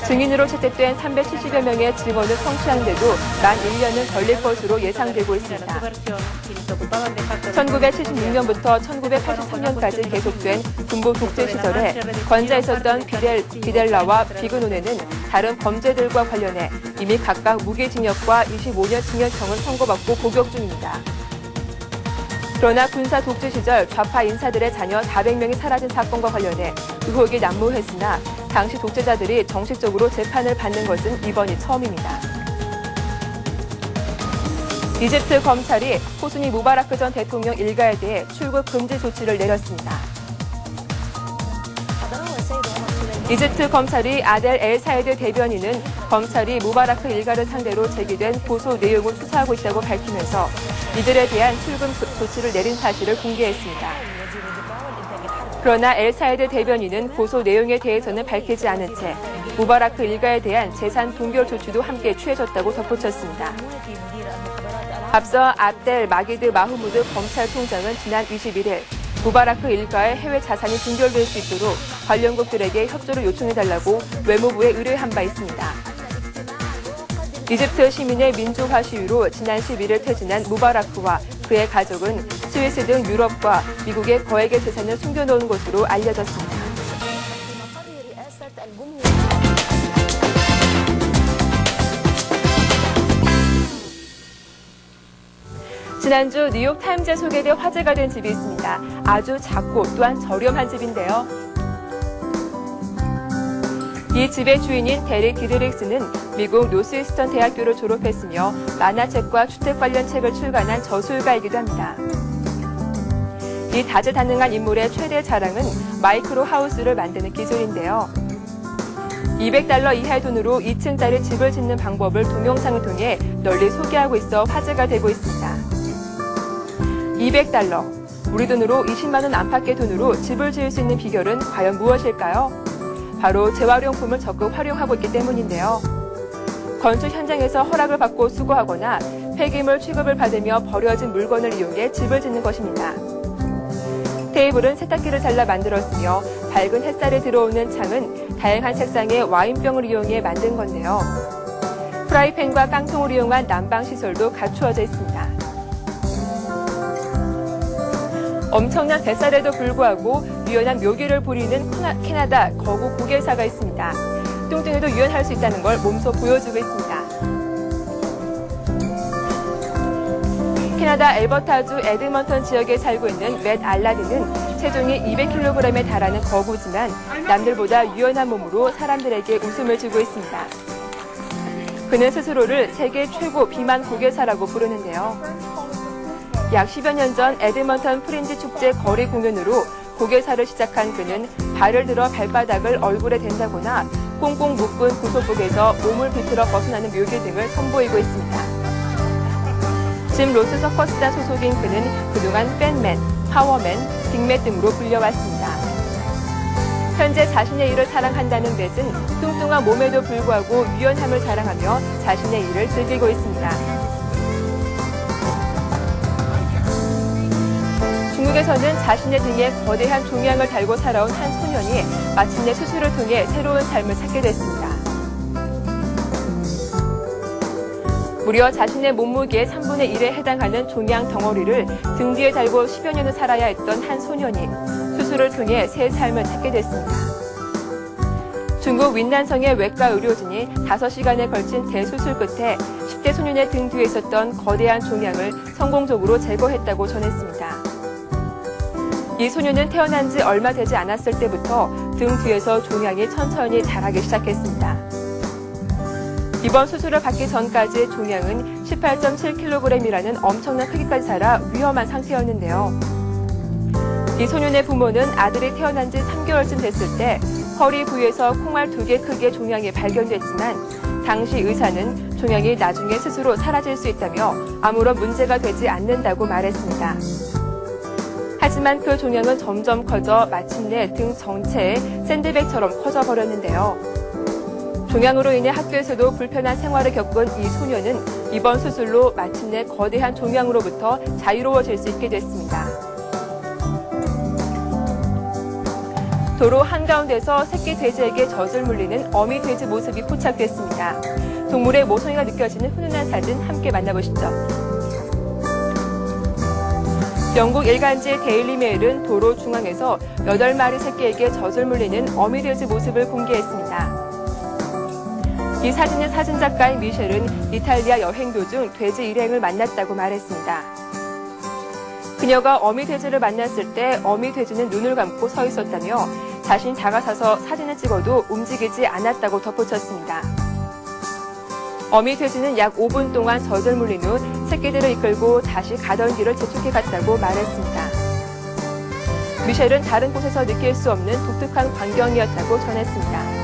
[SPEAKER 3] 증인으로 채택된 370여 명의 증언을 청취하는데도 만 1년은 걸릴 것으로 예상되고 있습니다. 1976년부터 1983년까지 계속된 군부 독재 시절에 권좌에 있었던 비델라와 비그노네는 다른 범죄들과 관련해 이미 각각 무기징역과 25년 징역형을 선고받고 복역 중입니다. 그러나 군사 독재 시절 좌파 인사들의 자녀 400명이 사라진 사건과 관련해 의혹이 난무했으나 당시 독재자들이 정식적으로 재판을 받는 것은 이번이 처음입니다. 이집트 검찰이 호스니 무바라크 전 대통령 일가에 대해 출국 금지 조치를 내렸습니다. 이집트 검찰이 아델 엘 사이드 대변인은 검찰이 무바라크 일가를 상대로 제기된 고소 내용을 수사하고 있다고 밝히면서 이들에 대한 출금 조치를 내린 사실을 공개했습니다. 그러나 엘 사이드 대변인은 고소 내용에 대해서는 밝히지 않은 채 무바라크 일가에 대한 재산 동결 조치도 함께 취해졌다고 덧붙였습니다. 앞서 압델 마기드 마흐무드 검찰총장은 지난 21일 무바라크 일가의 해외 자산이 동결될 수 있도록 관련국들에게 협조를 요청해달라고 외무부에 의뢰한 바 있습니다. 이집트 시민의 민주화 시위로 지난 11일 퇴진한 무바라크와 그의 가족은 스위스 등 유럽과 미국의 거액의 재산을 숨겨놓은 것으로 알려졌습니다. 지난주 뉴욕타임즈에 소개돼 화제가 된 집이 있습니다. 아주 작고 또한 저렴한 집인데요. 이 집의 주인인 데릭 디드릭스는 미국 노스이스턴 대학교를 졸업했으며 만화책과 주택 관련 책을 출간한 저술가이기도 합니다. 이 다재다능한 인물의 최대 자랑은 마이크로 하우스를 만드는 기술인데요. $200 이하의 돈으로 2층짜리 집을 짓는 방법을 동영상을 통해 널리 소개하고 있어 화제가 되고 있습니다. $200, 우리 돈으로 20만 원 안팎의 돈으로 집을 지을 수 있는 비결은 과연 무엇일까요? 바로 재활용품을 적극 활용하고 있기 때문인데요. 건축 현장에서 허락을 받고 수거하거나 폐기물 취급을 받으며 버려진 물건을 이용해 집을 짓는 것입니다. 테이블은 세탁기를 잘라 만들었으며 밝은 햇살이 들어오는 창은 다양한 색상의 와인병을 이용해 만든 건데요. 프라이팬과 깡통을 이용한 난방 시설도 갖추어져 있습니다. 엄청난 뱃살에도 불구하고 유연한 묘기를 부리는 캐나다 거구 고개사가 있습니다. 뚱뚱해도 유연할 수 있다는 걸 몸소 보여주고 있습니다. 캐나다 엘버타주 에드먼턴 지역에 살고 있는 맷 알라딘은 체중이 200kg에 달하는 거구지만 남들보다 유연한 몸으로 사람들에게 웃음을 주고 있습니다. 그는 스스로를 세계 최고 비만 고개사라고 부르는데요. 약 10여 년 전 에드먼턴 프린지 축제 거리 공연으로 고개사를 시작한 그는 발을 들어 발바닥을 얼굴에 댄다거나 꽁꽁 묶은 구소복에서 몸을 비틀어 벗어나는 묘기 등을 선보이고 있습니다. 짐 로스 서커스단 소속인 그는 그동안 팬맨, 파워맨, 빅맷 등으로 불려왔습니다. 현재 자신의 일을 사랑한다는 맷은 뚱뚱한 몸에도 불구하고 유연함을 자랑하며 자신의 일을 즐기고 있습니다. 중국의 중국에서는 자신의 등에 거대한 종양을 달고 살아온 한 소년이 마침내 수술을 통해 새로운 삶을 찾게 됐습니다. 무려 자신의 몸무게의 3분의 1에 해당하는 종양 덩어리를 등 뒤에 달고 10여 년을 살아야 했던 한 소년이 수술을 통해 새 삶을 찾게 됐습니다. 중국 윈난성의 외과 의료진이 5시간에 걸친 대수술 끝에 10대 소년의 등 뒤에 있었던 거대한 종양을 성공적으로 제거했다고 전했습니다. 이 소년은 태어난 지 얼마 되지 않았을 때부터 등 뒤에서 종양이 천천히 자라기 시작했습니다. 이번 수술을 받기 전까지 종양은 18.7kg이라는 엄청난 크기까지 자라 위험한 상태였는데요. 이 소년의 부모는 아들이 태어난 지 3개월쯤 됐을 때 허리 부위에서 콩알 2개 크기의 종양이 발견됐지만 당시 의사는 종양이 나중에 스스로 사라질 수 있다며 아무런 문제가 되지 않는다고 말했습니다. 하지만 그 종양은 점점 커져 마침내 등 전체에 샌드백처럼 커져버렸는데요. 종양으로 인해 학교에서도 불편한 생활을 겪은 이 소년은 이번 수술로 마침내 거대한 종양으로부터 자유로워질 수 있게 됐습니다. 도로 한가운데서 새끼 돼지에게 젖을 물리는 어미 돼지 모습이 포착됐습니다. 동물의 모성애가 느껴지는 훈훈한 사진 함께 만나보시죠. 영국 일간지 데일리 메일은 도로 중앙에서 8마리 새끼에게 젖을 물리는 어미 돼지 모습을 공개했습니다. 이 사진의 사진작가인 미셸은 이탈리아 여행 도중 돼지 일행을 만났다고 말했습니다. 그녀가 어미 돼지를 만났을 때 어미 돼지는 눈을 감고 서 있었다며 자신이 다가서서 사진을 찍어도 움직이지 않았다고 덧붙였습니다. 어미 돼지는 약 5분 동안 젖을 물린 후 새끼들을 이끌고 다시 가던 길을 재촉해 갔다고 말했습니다. 미셸은 다른 곳에서 느낄 수 없는 독특한 광경이었다고 전했습니다.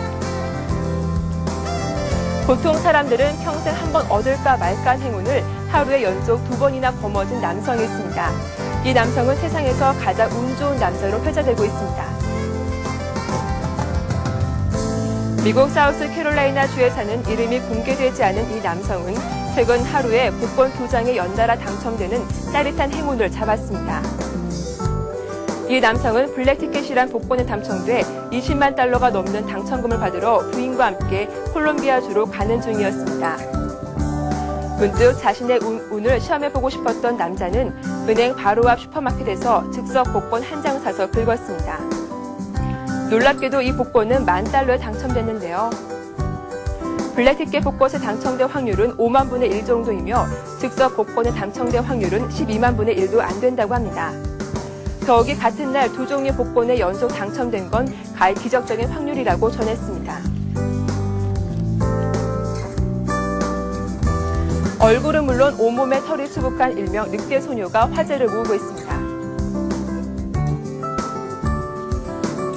[SPEAKER 3] 보통 사람들은 평생 한 번 얻을까 말까 행운을 하루에 연속 2번이나 거머쥔 남성이 있습니다. 이 남성은 세상에서 가장 운 좋은 남자로 회자되고 있습니다. 미국 사우스캐롤라이나 주에 사는 이름이 공개되지 않은 이 남성은 최근 하루에 복권 2장에 연달아 당첨되는 짜릿한 행운을 잡았습니다. 이 남성은 블랙티켓이란 복권에 당첨돼 20만 달러가 넘는 당첨금을 받으러 부인과 함께 콜롬비아주로 가는 중이었습니다. 문득 자신의 운을 시험해보고 싶었던 남자는 은행 바로 앞 슈퍼마켓에서 즉석 복권 한 장 사서 긁었습니다. 놀랍게도 이 복권은 $10,000에 당첨됐는데요. 블랙티켓 복권에 당첨될 확률은 5만 분의 1 정도이며 즉석 복권에 당첨될 확률은 12만 분의 1도 안 된다고 합니다. 더욱이 같은 날 2종류의 복권에 연속 당첨된 건 가히 기적적인 확률이라고 전했습니다. 얼굴은 물론 온몸에 털이 수북한 일명 늑대 소녀가 화제를 모으고 있습니다.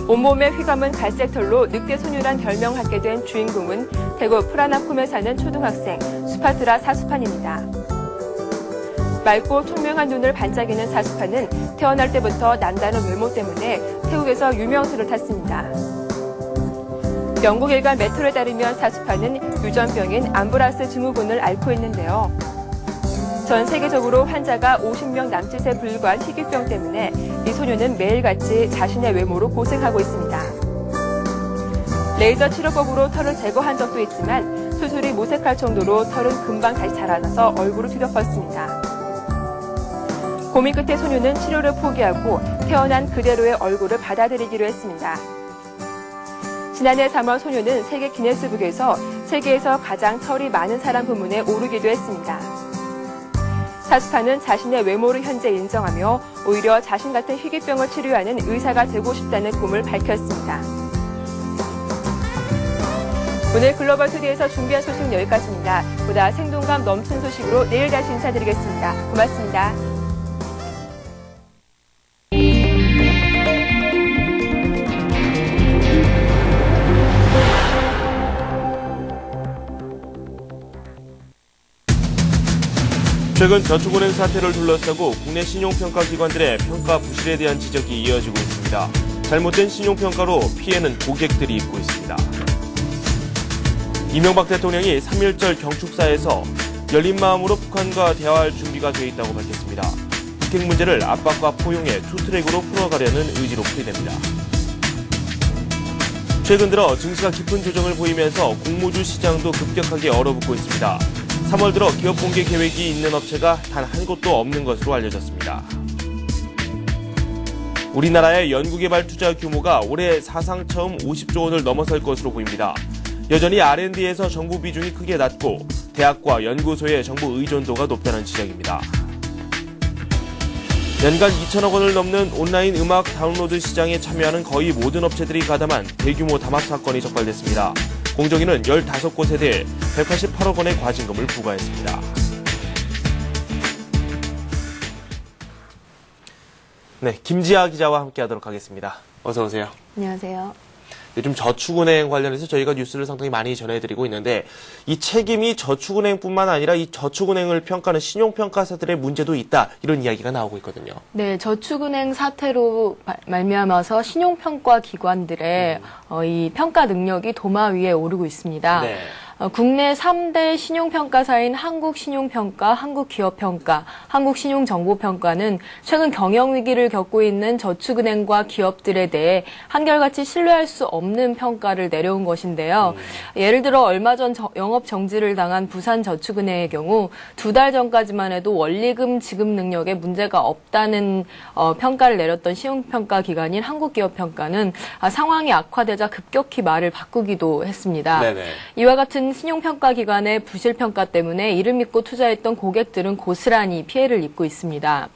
[SPEAKER 3] 온몸에 휘감은 갈색 털로 늑대 소녀란 별명을 갖게 된 주인공은 대구 프라나콤에 사는 초등학생 수파트라 사수판입니다. 맑고 총명한 눈을 반짝이는 사수판은 태어날 때부터 남다른 외모 때문에 태국에서 유명세를 탔습니다. 영국 일간 메트로에 따르면 사수판은 유전병인 암브라스 증후군을 앓고 있는데요. 전 세계적으로 환자가 50명 남짓에 불과한 희귀병 때문에 이 소녀는 매일같이 자신의 외모로 고생하고 있습니다. 레이저 치료법으로 털을 제거한 적도 있지만 수술이 모색할 정도로 털은 금방 다시 자라나서 얼굴을 뒤덮었습니다. 고민 끝에 소녀는 치료를 포기하고 태어난 그대로의 얼굴을 받아들이기로 했습니다. 지난해 3월 소녀는 세계 기네스북에서 세계에서 가장 털이 많은 사람 부문에 오르기도 했습니다. 사수판은 자신의 외모를 현재 인정하며 오히려 자신 같은 희귀병을 치료하는 의사가 되고 싶다는 꿈을 밝혔습니다. 오늘 글로벌 투데이에서 준비한 소식은 여기까지입니다. 보다 생동감 넘치는 소식으로 내일 다시 인사드리겠습니다. 고맙습니다.
[SPEAKER 1] 최근 저축은행 사태를 둘러싸고 국내 신용평가기관들의 평가 부실에 대한 지적이 이어지고 있습니다. 잘못된 신용평가로 피해는 고객들이 입고 있습니다. 이명박 대통령이 3.1절 경축사에서 열린 마음으로 북한과 대화할 준비가 돼 있다고 밝혔습니다. 정책 문제를 압박과 포용해 투트랙으로 풀어가려는 의지로 풀이됩니다. 최근 들어 증시가 깊은 조정을 보이면서 공모주 시장도 급격하게 얼어붙고 있습니다. 3월 들어 기업 공개 계획이 있는 업체가 단 한 곳도 없는 것으로 알려졌습니다. 우리나라의 연구개발 투자 규모가 올해 사상 처음 50조 원을 넘어설 것으로 보입니다. 여전히 R&D에서 정부 비중이 크게 낮고 대학과 연구소의 정부 의존도가 높다는 지적입니다. 연간 2천억 원을 넘는 온라인 음악 다운로드 시장에 참여하는 거의 모든 업체들이 가담한 대규모 담합 사건이 적발됐습니다. 공정위는 15곳에 대해 188억 원의 과징금을 부과했습니다. 네, 김지아 기자와 함께하도록 하겠습니다. 어서 오세요.
[SPEAKER 3] 안녕하세요.
[SPEAKER 1] 요즘 저축은행 관련해서 저희가 뉴스를 상당히 많이 전해드리고 있는데 이 책임이 저축은행뿐만 아니라 이 저축은행을 평가하는 신용평가사들의 문제도 있다 이런 이야기가 나오고 있거든요.
[SPEAKER 5] 네, 저축은행 사태로 말미암아서 신용평가 기관들의 이 평가 능력이 도마 위에 오르고 있습니다.
[SPEAKER 1] 네.
[SPEAKER 5] 국내 3대 신용평가사인 한국신용평가, 한국기업평가, 한국신용정보평가는 최근 경영위기를 겪고 있는 저축은행과 기업들에 대해 한결같이 신뢰할 수 없는 평가를 내려온 것인데요. 예를 들어 얼마 전 영업 정지를 당한 부산저축은행의 경우 2달 전까지만 해도 원리금 지급 능력에 문제가 없다는 평가를 내렸던 신용평가 기관인 한국기업평가는 상황이 악화되자 급격히 말을 바꾸기도 했습니다. 네네. 이와 같은 신용평가 기관의 부실평가 때문에 이를 믿고 투자했던 고객들은 고스란히 피해를 입고 있습니다.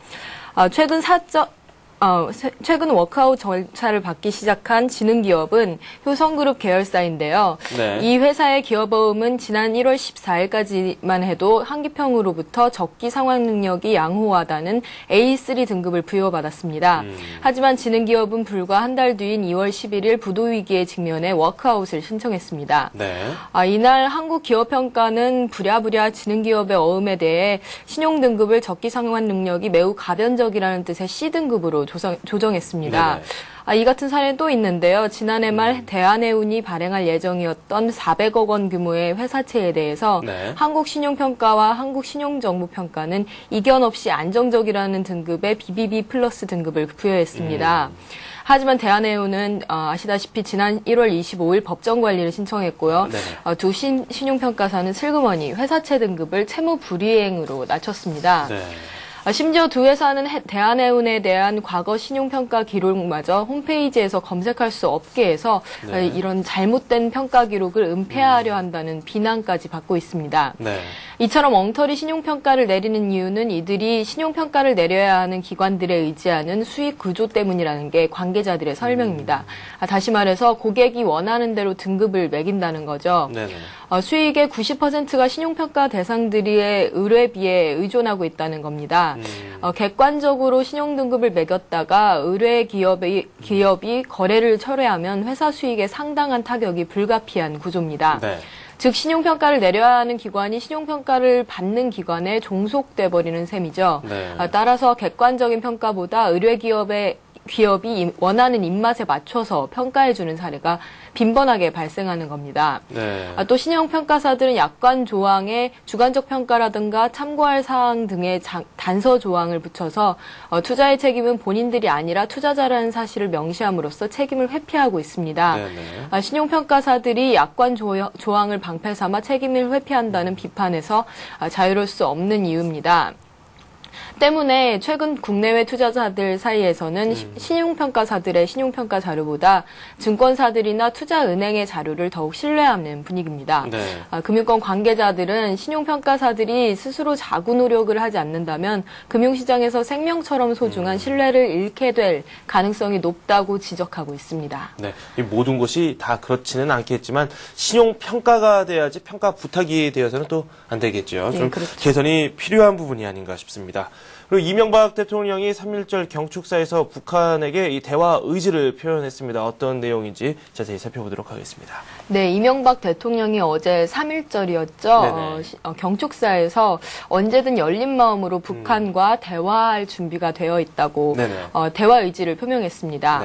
[SPEAKER 5] 최근 워크아웃 절차를 받기 시작한 지능기업은 효성그룹 계열사인데요. 네. 이 회사의 기업어음은 지난 1월 14일까지만 해도 한기평으로부터 적기 상환 능력이 양호하다는 A3 등급을 부여받았습니다. 하지만 지능기업은 불과 한 달 뒤인 2월 11일 부도위기에 직면해 워크아웃을 신청했습니다. 네. 이날 한국기업평가는 부랴부랴 지능기업의 어음에 대해 신용등급을 적기 상환 능력이 매우 가변적이라는 뜻의 C등급으로 조정했습니다. 이 같은 사례는 또 있는데요. 지난해 말 대한해운이 발행할 예정이었던 400억 원 규모의 회사채에 대해서 한국신용평가와 한국신용정보평가는 이견 없이 안정적이라는 등급의 BBB 플러스 등급을 부여했습니다. 하지만 대한해운은 아시다시피 지난 1월 25일 법정 관리를 신청했고요. 두 신용평가사는 슬그머니 회사채 등급을 채무 불이행으로 낮췄습니다. 심지어 두 회사는 대한해운에 대한 과거 신용평가 기록마저 홈페이지에서 검색할 수 없게 해서 이런 잘못된 평가 기록을 은폐하려 한다는 비난까지 받고 있습니다. 이처럼 엉터리 신용평가를 내리는 이유는 이들이 신용평가를 내려야 하는 기관들에 의지하는 수익 구조 때문이라는 게 관계자들의 설명입니다. 다시 말해서 고객이 원하는 대로 등급을 매긴다는 거죠. 수익의 90%가 신용평가 대상들의 의뢰비에 의존하고 있다는 겁니다. 객관적으로 신용등급을 매겼다가 의뢰 기업이 거래를 철회하면 회사 수익에 상당한 타격이 불가피한 구조입니다. 즉 신용평가를 내려야 하는 기관이 신용평가를 받는 기관에 종속돼 버리는 셈이죠. 따라서 객관적인 평가보다 의뢰 기업이 원하는 입맛에 맞춰서 평가해주는 사례가 빈번하게 발생하는 겁니다. 또 신용평가사들은 약관 조항에 주관적 평가라든가 참고할 사항 등의 단서 조항을 붙여서 투자의 책임은 본인들이 아니라 투자자라는 사실을 명시함으로써 책임을 회피하고 있습니다. 신용평가사들이 약관 조항을 방패 삼아 책임을 회피한다는 비판에서 자유로울 수 없는 이유입니다. 때문에 최근 국내외 투자자들 사이에서는 신용평가사들의 신용평가 자료보다 증권사들이나 투자은행의 자료를 더욱 신뢰하는 분위기입니다. 금융권 관계자들은 신용평가사들이 스스로 자구 노력을 하지 않는다면 금융시장에서 생명처럼 소중한 신뢰를 잃게 될 가능성이 높다고 지적하고 있습니다.
[SPEAKER 1] 이 모든 것이 다 그렇지는 않겠지만 신용평가가 돼야지 평가 부탁이 되어서는 또 안 되겠죠. 좀 그렇죠. 개선이 필요한 부분이 아닌가 싶습니다. 그리고 이명박 대통령이 3.1절 경축사에서 북한에게 이 대화 의지를 표현했습니다. 어떤 내용인지 자세히 살펴보도록 하겠습니다.
[SPEAKER 5] 네, 이명박 대통령이 어제 3.1절이었죠. 경축사에서 언제든 열린 마음으로 북한과 대화할 준비가 되어 있다고 대화 의지를 표명했습니다.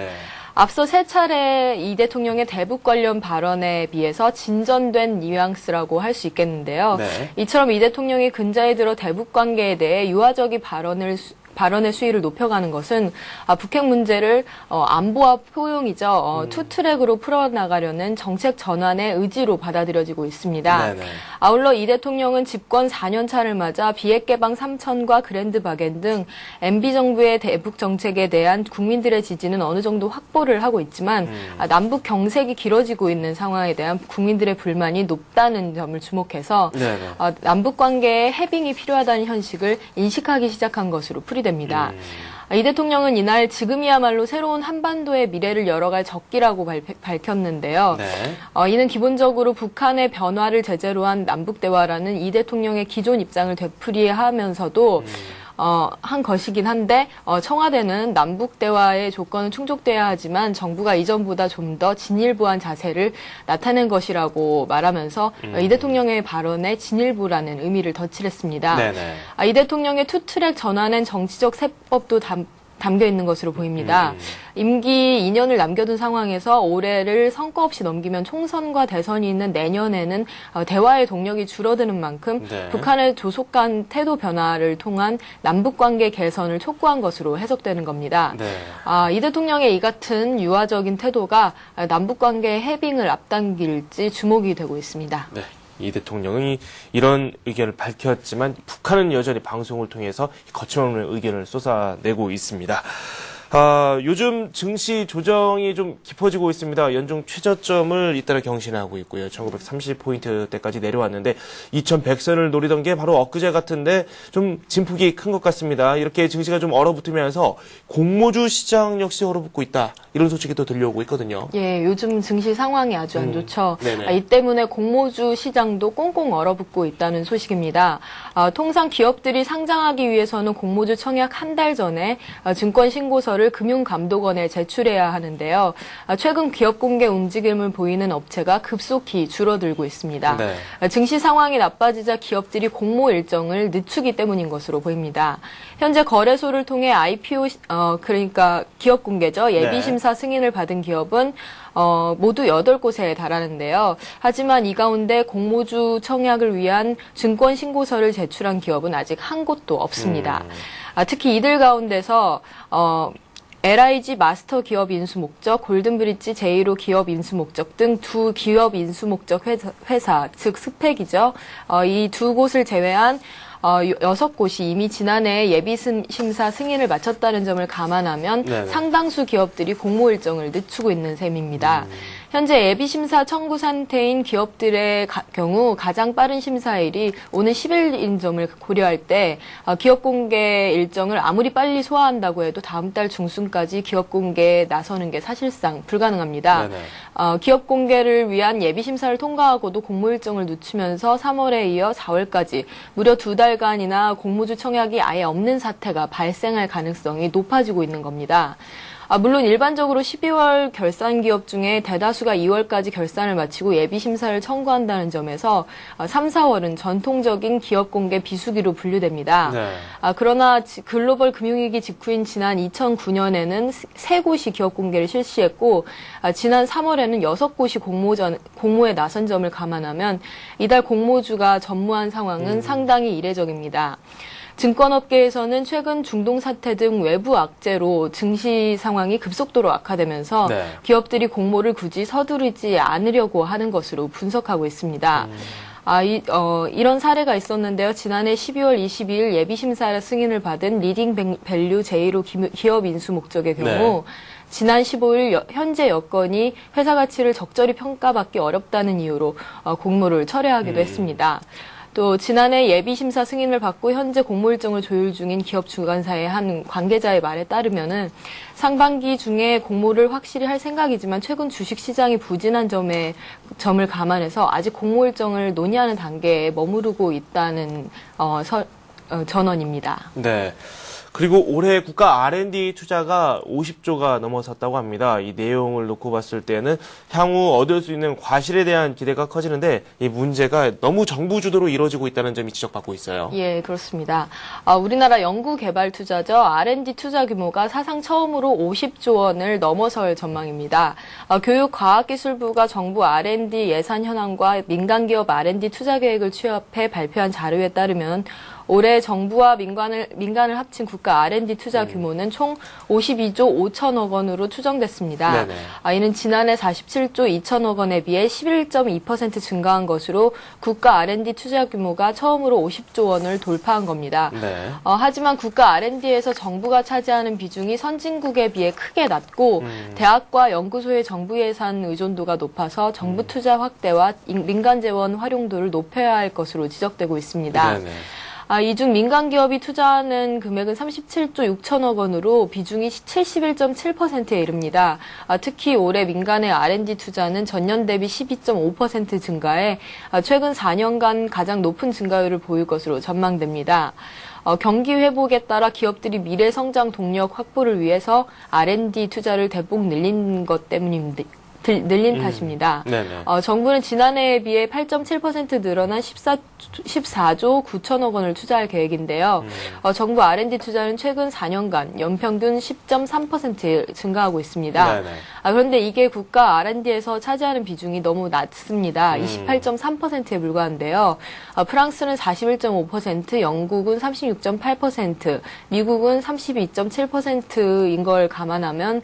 [SPEAKER 5] 앞서 세 차례 이 대통령의 대북 관련 발언에 비해서 진전된 뉘앙스라고 할 수 있겠는데요. 이처럼 이 대통령이 근자에 들어 대북 관계에 대해 유화적인 발언을 발언의 수위를 높여가는 것은 북핵 문제를 안보와 포용이죠. 투트랙으로 풀어나가려는 정책 전환의 의지로 받아들여지고 있습니다. 네네. 아울러 이 대통령은 집권 4년 차를 맞아 비핵 개방 3천과 그랜드 바겐 등 MB 정부의 대북 정책에 대한 국민들의 지지는 어느 정도 확보를 하고 있지만 남북 경색이 길어지고 있는 상황에 대한 국민들의 불만이 높다는 점을 주목해서 남북 관계에 해빙이 필요하다는 현실을 인식하기 시작한 것으로 풀이됩니다. 이 대통령은 이날 지금이야말로 새로운 한반도의 미래를 열어갈 적기라고 밝혔는데요. 이는 기본적으로 북한의 변화를 제재로 한 남북대화라는 이 대통령의 기존 입장을 되풀이하면서도 한 것이긴 한데 청와대는 남북 대화의 조건은 충족돼야 하지만 정부가 이전보다 좀 더 진일보한 자세를 나타낸 것이라고 말하면서 이 대통령의 발언에 진일보라는 의미를 덧칠했습니다. 이 대통령의 투트랙 전환엔 정치적 세법도 담겨 있는 것으로 보입니다. 임기 2년을 남겨둔 상황에서 올해를 성과 없이 넘기면 총선과 대선이 있는 내년에는 대화의 동력이 줄어드는 만큼 북한의 조속한 태도 변화를 통한 남북관계 개선을 촉구한 것으로 해석되는 겁니다. 이 대통령의 이 같은 유화적인 태도가 남북관계의 해빙을 앞당길지 주목이 되고 있습니다.
[SPEAKER 1] 이 대통령이 이런 의견을 밝혔지만 북한은 여전히 방송을 통해서 거침없는 의견을 쏟아내고 있습니다. 요즘 증시 조정이 좀 깊어지고 있습니다. 연중 최저점을 잇따라 경신하고 있고요. 1930포인트대까지 내려왔는데 2100선을 노리던 게 바로 엊그제 같은데 좀 진폭이 큰 것 같습니다. 이렇게 증시가 좀 얼어붙으면서 공모주 시장 역시 얼어붙고 있다. 이런 소식이 또 들려오고 있거든요.
[SPEAKER 5] 예, 요즘 증시 상황이 아주 안 좋죠. 이 때문에 공모주 시장도 꽁꽁 얼어붙고 있다는 소식입니다. 통상 기업들이 상장하기 위해서는 공모주 청약 한 달 전에 증권 신고서를 금융감독원에 제출해야 하는데요. 최근 기업 공개 움직임을 보이는 업체가 급속히 줄어들고 있습니다. 증시 상황이 나빠지자 기업들이 공모 일정을 늦추기 때문인 것으로 보입니다. 현재 거래소를 통해 IPO, 그러니까 기업 공개죠. 예비심사 승인을 받은 기업은 모두 8곳에 달하는데요. 하지만 이 가운데 공모주 청약을 위한 증권 신고서를 제출한 기업은 아직 한 곳도 없습니다. 특히 이들 가운데서 LIG 마스터 기업 인수 목적, 골든브릿지 제이로 기업 인수 목적 등 두 기업 인수 목적 회사, 즉 스펙이죠. 이 두 곳을 제외한 6곳이 이미 지난해 예비심사 승인을 마쳤다는 점을 감안하면 상당수 기업들이 공모 일정을 늦추고 있는 셈입니다. 현재 예비심사 청구 상태인 기업들의 경우 가장 빠른 심사일이 오는 10일인 점을 고려할 때 기업 공개 일정을 아무리 빨리 소화한다고 해도 다음 달 중순까지 기업 공개에 나서는 게 사실상 불가능합니다. 기업 공개를 위한 예비심사를 통과하고도 공모 일정을 늦추면서 3월에 이어 4월까지 무려 2달간이나 공모주 청약이 아예 없는 사태가 발생할 가능성이 높아지고 있는 겁니다. 물론 일반적으로 12월 결산 기업 중에 대다수가 2월까지 결산을 마치고 예비심사를 청구한다는 점에서 3, 4월은 전통적인 기업 공개 비수기로 분류됩니다. 그러나 글로벌 금융위기 직후인 지난 2009년에는 3곳이 기업 공개를 실시했고 지난 3월에는 6곳이 공모에 나선 점을 감안하면 이달 공모주가 전무한 상황은 상당히 이례적입니다. 증권업계에서는 최근 중동 사태 등 외부 악재로 증시 상황이 급속도로 악화되면서 기업들이 공모를 굳이 서두르지 않으려고 하는 것으로 분석하고 있습니다. 이런 사례가 있었는데요. 지난해 12월 22일 예비심사 승인을 받은 리딩 밸류 제이로 기업 인수 목적의 경우 지난 15일 현재 여건이 회사 가치를 적절히 평가받기 어렵다는 이유로 공모를 철회하기도 했습니다. 또 지난해 예비심사 승인을 받고 현재 공모 일정을 조율 중인 기업 주관사의 한 관계자의 말에 따르면은 상반기 중에 공모를 확실히 할 생각이지만 최근 주식시장이 부진한 점을 감안해서 아직 공모 일정을 논의하는 단계에 머무르고 있다는 전언입니다.
[SPEAKER 1] 그리고 올해 국가 R&D 투자가 50조가 넘어섰다고 합니다. 이 내용을 놓고 봤을 때는 향후 얻을 수 있는 과실에 대한 기대가 커지는데 이 문제가 너무 정부 주도로 이루어지고 있다는 점이 지적받고 있어요.
[SPEAKER 5] 예, 그렇습니다. 우리나라 연구개발 투자죠. R&D 투자 규모가 사상 처음으로 50조 원을 넘어설 전망입니다. 교육과학기술부가 정부 R&D 예산 현황과 민간기업 R&D 투자 계획을 취합해 발표한 자료에 따르면 올해 정부와 민간을 합친 국가 R&D 투자 규모는 총 52조 5천억 원으로 추정됐습니다. 이는 지난해 47조 2천억 원에 비해 11.2% 증가한 것으로 국가 R&D 투자 규모가 처음으로 50조 원을 돌파한 겁니다. 하지만 국가 R&D에서 정부가 차지하는 비중이 선진국에 비해 크게 낮고 대학과 연구소의 정부 예산 의존도가 높아서 정부 투자 확대와 민간 재원 활용도를 높여야 할 것으로 지적되고 있습니다. 이중 민간 기업이 투자하는 금액은 37조 6천억 원으로 비중이 71.7%에 이릅니다. 특히 올해 민간의 R&D 투자는 전년 대비 12.5% 증가해 최근 4년간 가장 높은 증가율을 보일 것으로 전망됩니다. 경기 회복에 따라 기업들이 미래 성장 동력 확보를 위해서 R&D 투자를 대폭 늘린 것 때문입니다. 늘린 탓입니다. 정부는 지난해에 비해 8.7% 늘어난 14조 9천억 원을 투자할 계획인데요. 정부 R&D 투자는 최근 4년간 연평균 10.3% 증가하고 있습니다. 그런데 이게 국가 R&D에서 차지하는 비중이 너무 낮습니다. 28.3%에 불과한데요. 프랑스는 41.5%, 영국은 36.8%, 미국은 32.7%인 걸 감안하면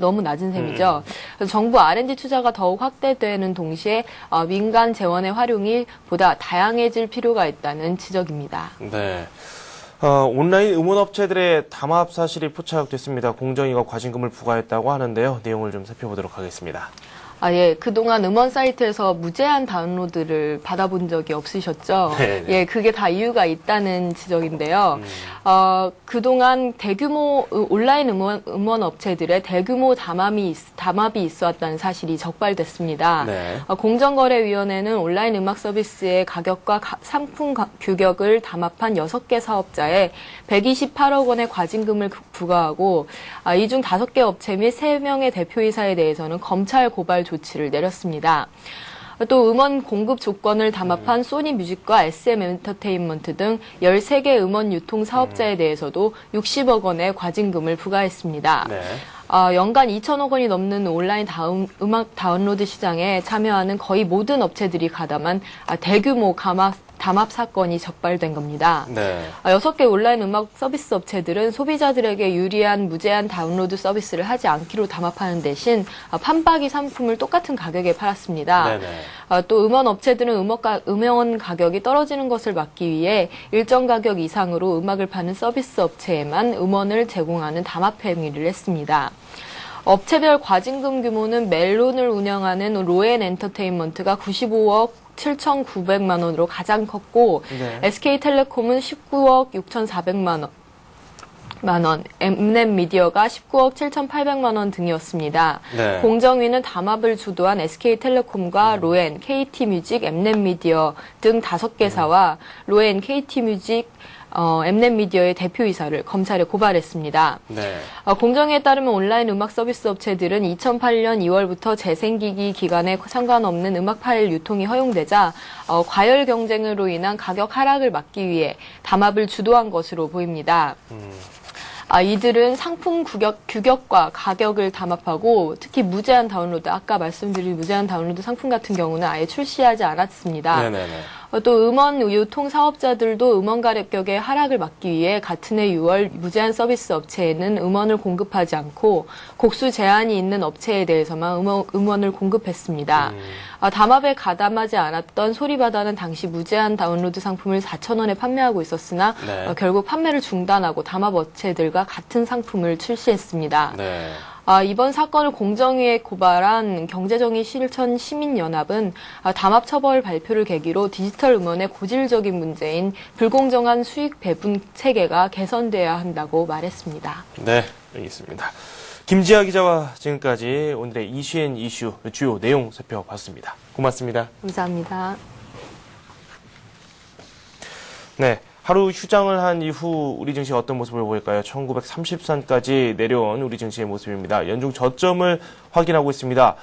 [SPEAKER 5] 너무 낮은 셈이죠. 정부 R&D 투자가 더욱 확대되는 동시에 민간 재원의 활용이 보다 다양해질 필요가 있다는 지적입니다.
[SPEAKER 1] 온라인 음원업체들의 담합 사실이 포착됐습니다. 공정위가 과징금을 부과했다고 하는데요. 내용을 좀 살펴보도록 하겠습니다.
[SPEAKER 5] 그동안 음원 사이트에서 무제한 다운로드를 받아본 적이 없으셨죠? 그게 다 이유가 있다는 지적인데요. 그동안 대규모 온라인 음원 업체들의 대규모 담합이 있어왔다는 사실이 적발됐습니다. 공정거래위원회는 온라인 음악 서비스의 가격과 상품 규격을 담합한 6개 사업자에 128억 원의 과징금을 부과하고 이 중 5개 업체 및 3명의 대표이사에 대해서는 검찰 고발 조치를 내렸습니다. 또 음원 공급 조건을 담합한 소니뮤직과 SM 엔터테인먼트 등 13개 음원 유통 사업자에 대해서도 60억 원의 과징금을 부과했습니다. 연간 2천억 원이 넘는 온라인 음악 다운로드 시장에 참여하는 거의 모든 업체들이 가담한 대규모 담합 사건이 적발된 겁니다. 6개 온라인 음악 서비스 업체들은 소비자들에게 유리한 무제한 다운로드 서비스를 하지 않기로 담합하는 대신 판박이 상품을 똑같은 가격에 팔았습니다. 또 음원 업체들은 음원 가격이 떨어지는 것을 막기 위해 일정 가격 이상으로 음악을 파는 서비스 업체에만 음원을 제공하는 담합 행위를 했습니다. 업체별 과징금 규모는 멜론을 운영하는 로엔 엔터테인먼트가 95억 7,900만 원으로 가장 컸고 SK텔레콤은 19억 6,400만 원, 엠넷미디어가 19억 7,800만 원 등이었습니다. 공정위는 담합을 주도한 SK텔레콤과 로엔, KT뮤직, 엠넷미디어 등 5개사와 로엔, KT뮤직, 엠넷미디어의 대표이사를 검찰에 고발했습니다. 공정위에 따르면 온라인 음악 서비스 업체들은 2008년 2월부터 재생기기 기간에 상관없는 음악 파일 유통이 허용되자 과열 경쟁으로 인한 가격 하락을 막기 위해 담합을 주도한 것으로 보입니다. 이들은 상품 규격과 가격을 담합하고 특히 무제한 다운로드, 아까 말씀드린 무제한 다운로드 상품 같은 경우는 아예 출시하지 않았습니다. 또 음원 유통 사업자들도 음원 가격의 하락을 막기 위해 같은 해 6월 무제한 서비스 업체에는 음원을 공급하지 않고 곡수 제한이 있는 업체에 대해서만 음원을 공급했습니다. 담합에 가담하지 않았던 소리바다는 당시 무제한 다운로드 상품을 4,000원에 판매하고 있었으나 결국 판매를 중단하고 담합 업체들과 같은 상품을 출시했습니다. 이번 사건을 공정위에 고발한 경제정의 실천 시민연합은 담합 처벌 발표를 계기로 디지털 음원의 고질적인 문제인 불공정한 수익 배분 체계가 개선돼야 한다고 말했습니다.
[SPEAKER 1] 네, 알겠습니다. 김지아 기자와 지금까지 오늘의 이슈앤 이슈 주요 내용 살펴봤습니다. 고맙습니다.
[SPEAKER 5] 감사합니다.
[SPEAKER 1] 네. 하루 휴장을 한 이후 우리 증시 어떤 모습을 보일까요? 1930선까지 내려온 우리 증시의 모습입니다. 연중 저점을 확인하고 있습니다.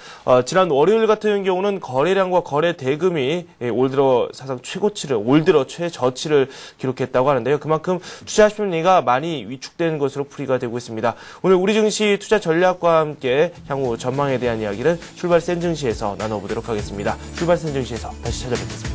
[SPEAKER 1] 지난 월요일 같은 경우는 거래량과 거래 대금이 올 들어 사상 올 들어 최저치를 기록했다고 하는데요. 그만큼 투자 심리가 많이 위축된 것으로 풀이가 되고 있습니다. 오늘 우리 증시 투자 전략과 함께 향후 전망에 대한 이야기를 출발 센 증시에서 나눠보도록 하겠습니다. 출발 센 증시에서 다시 찾아뵙겠습니다.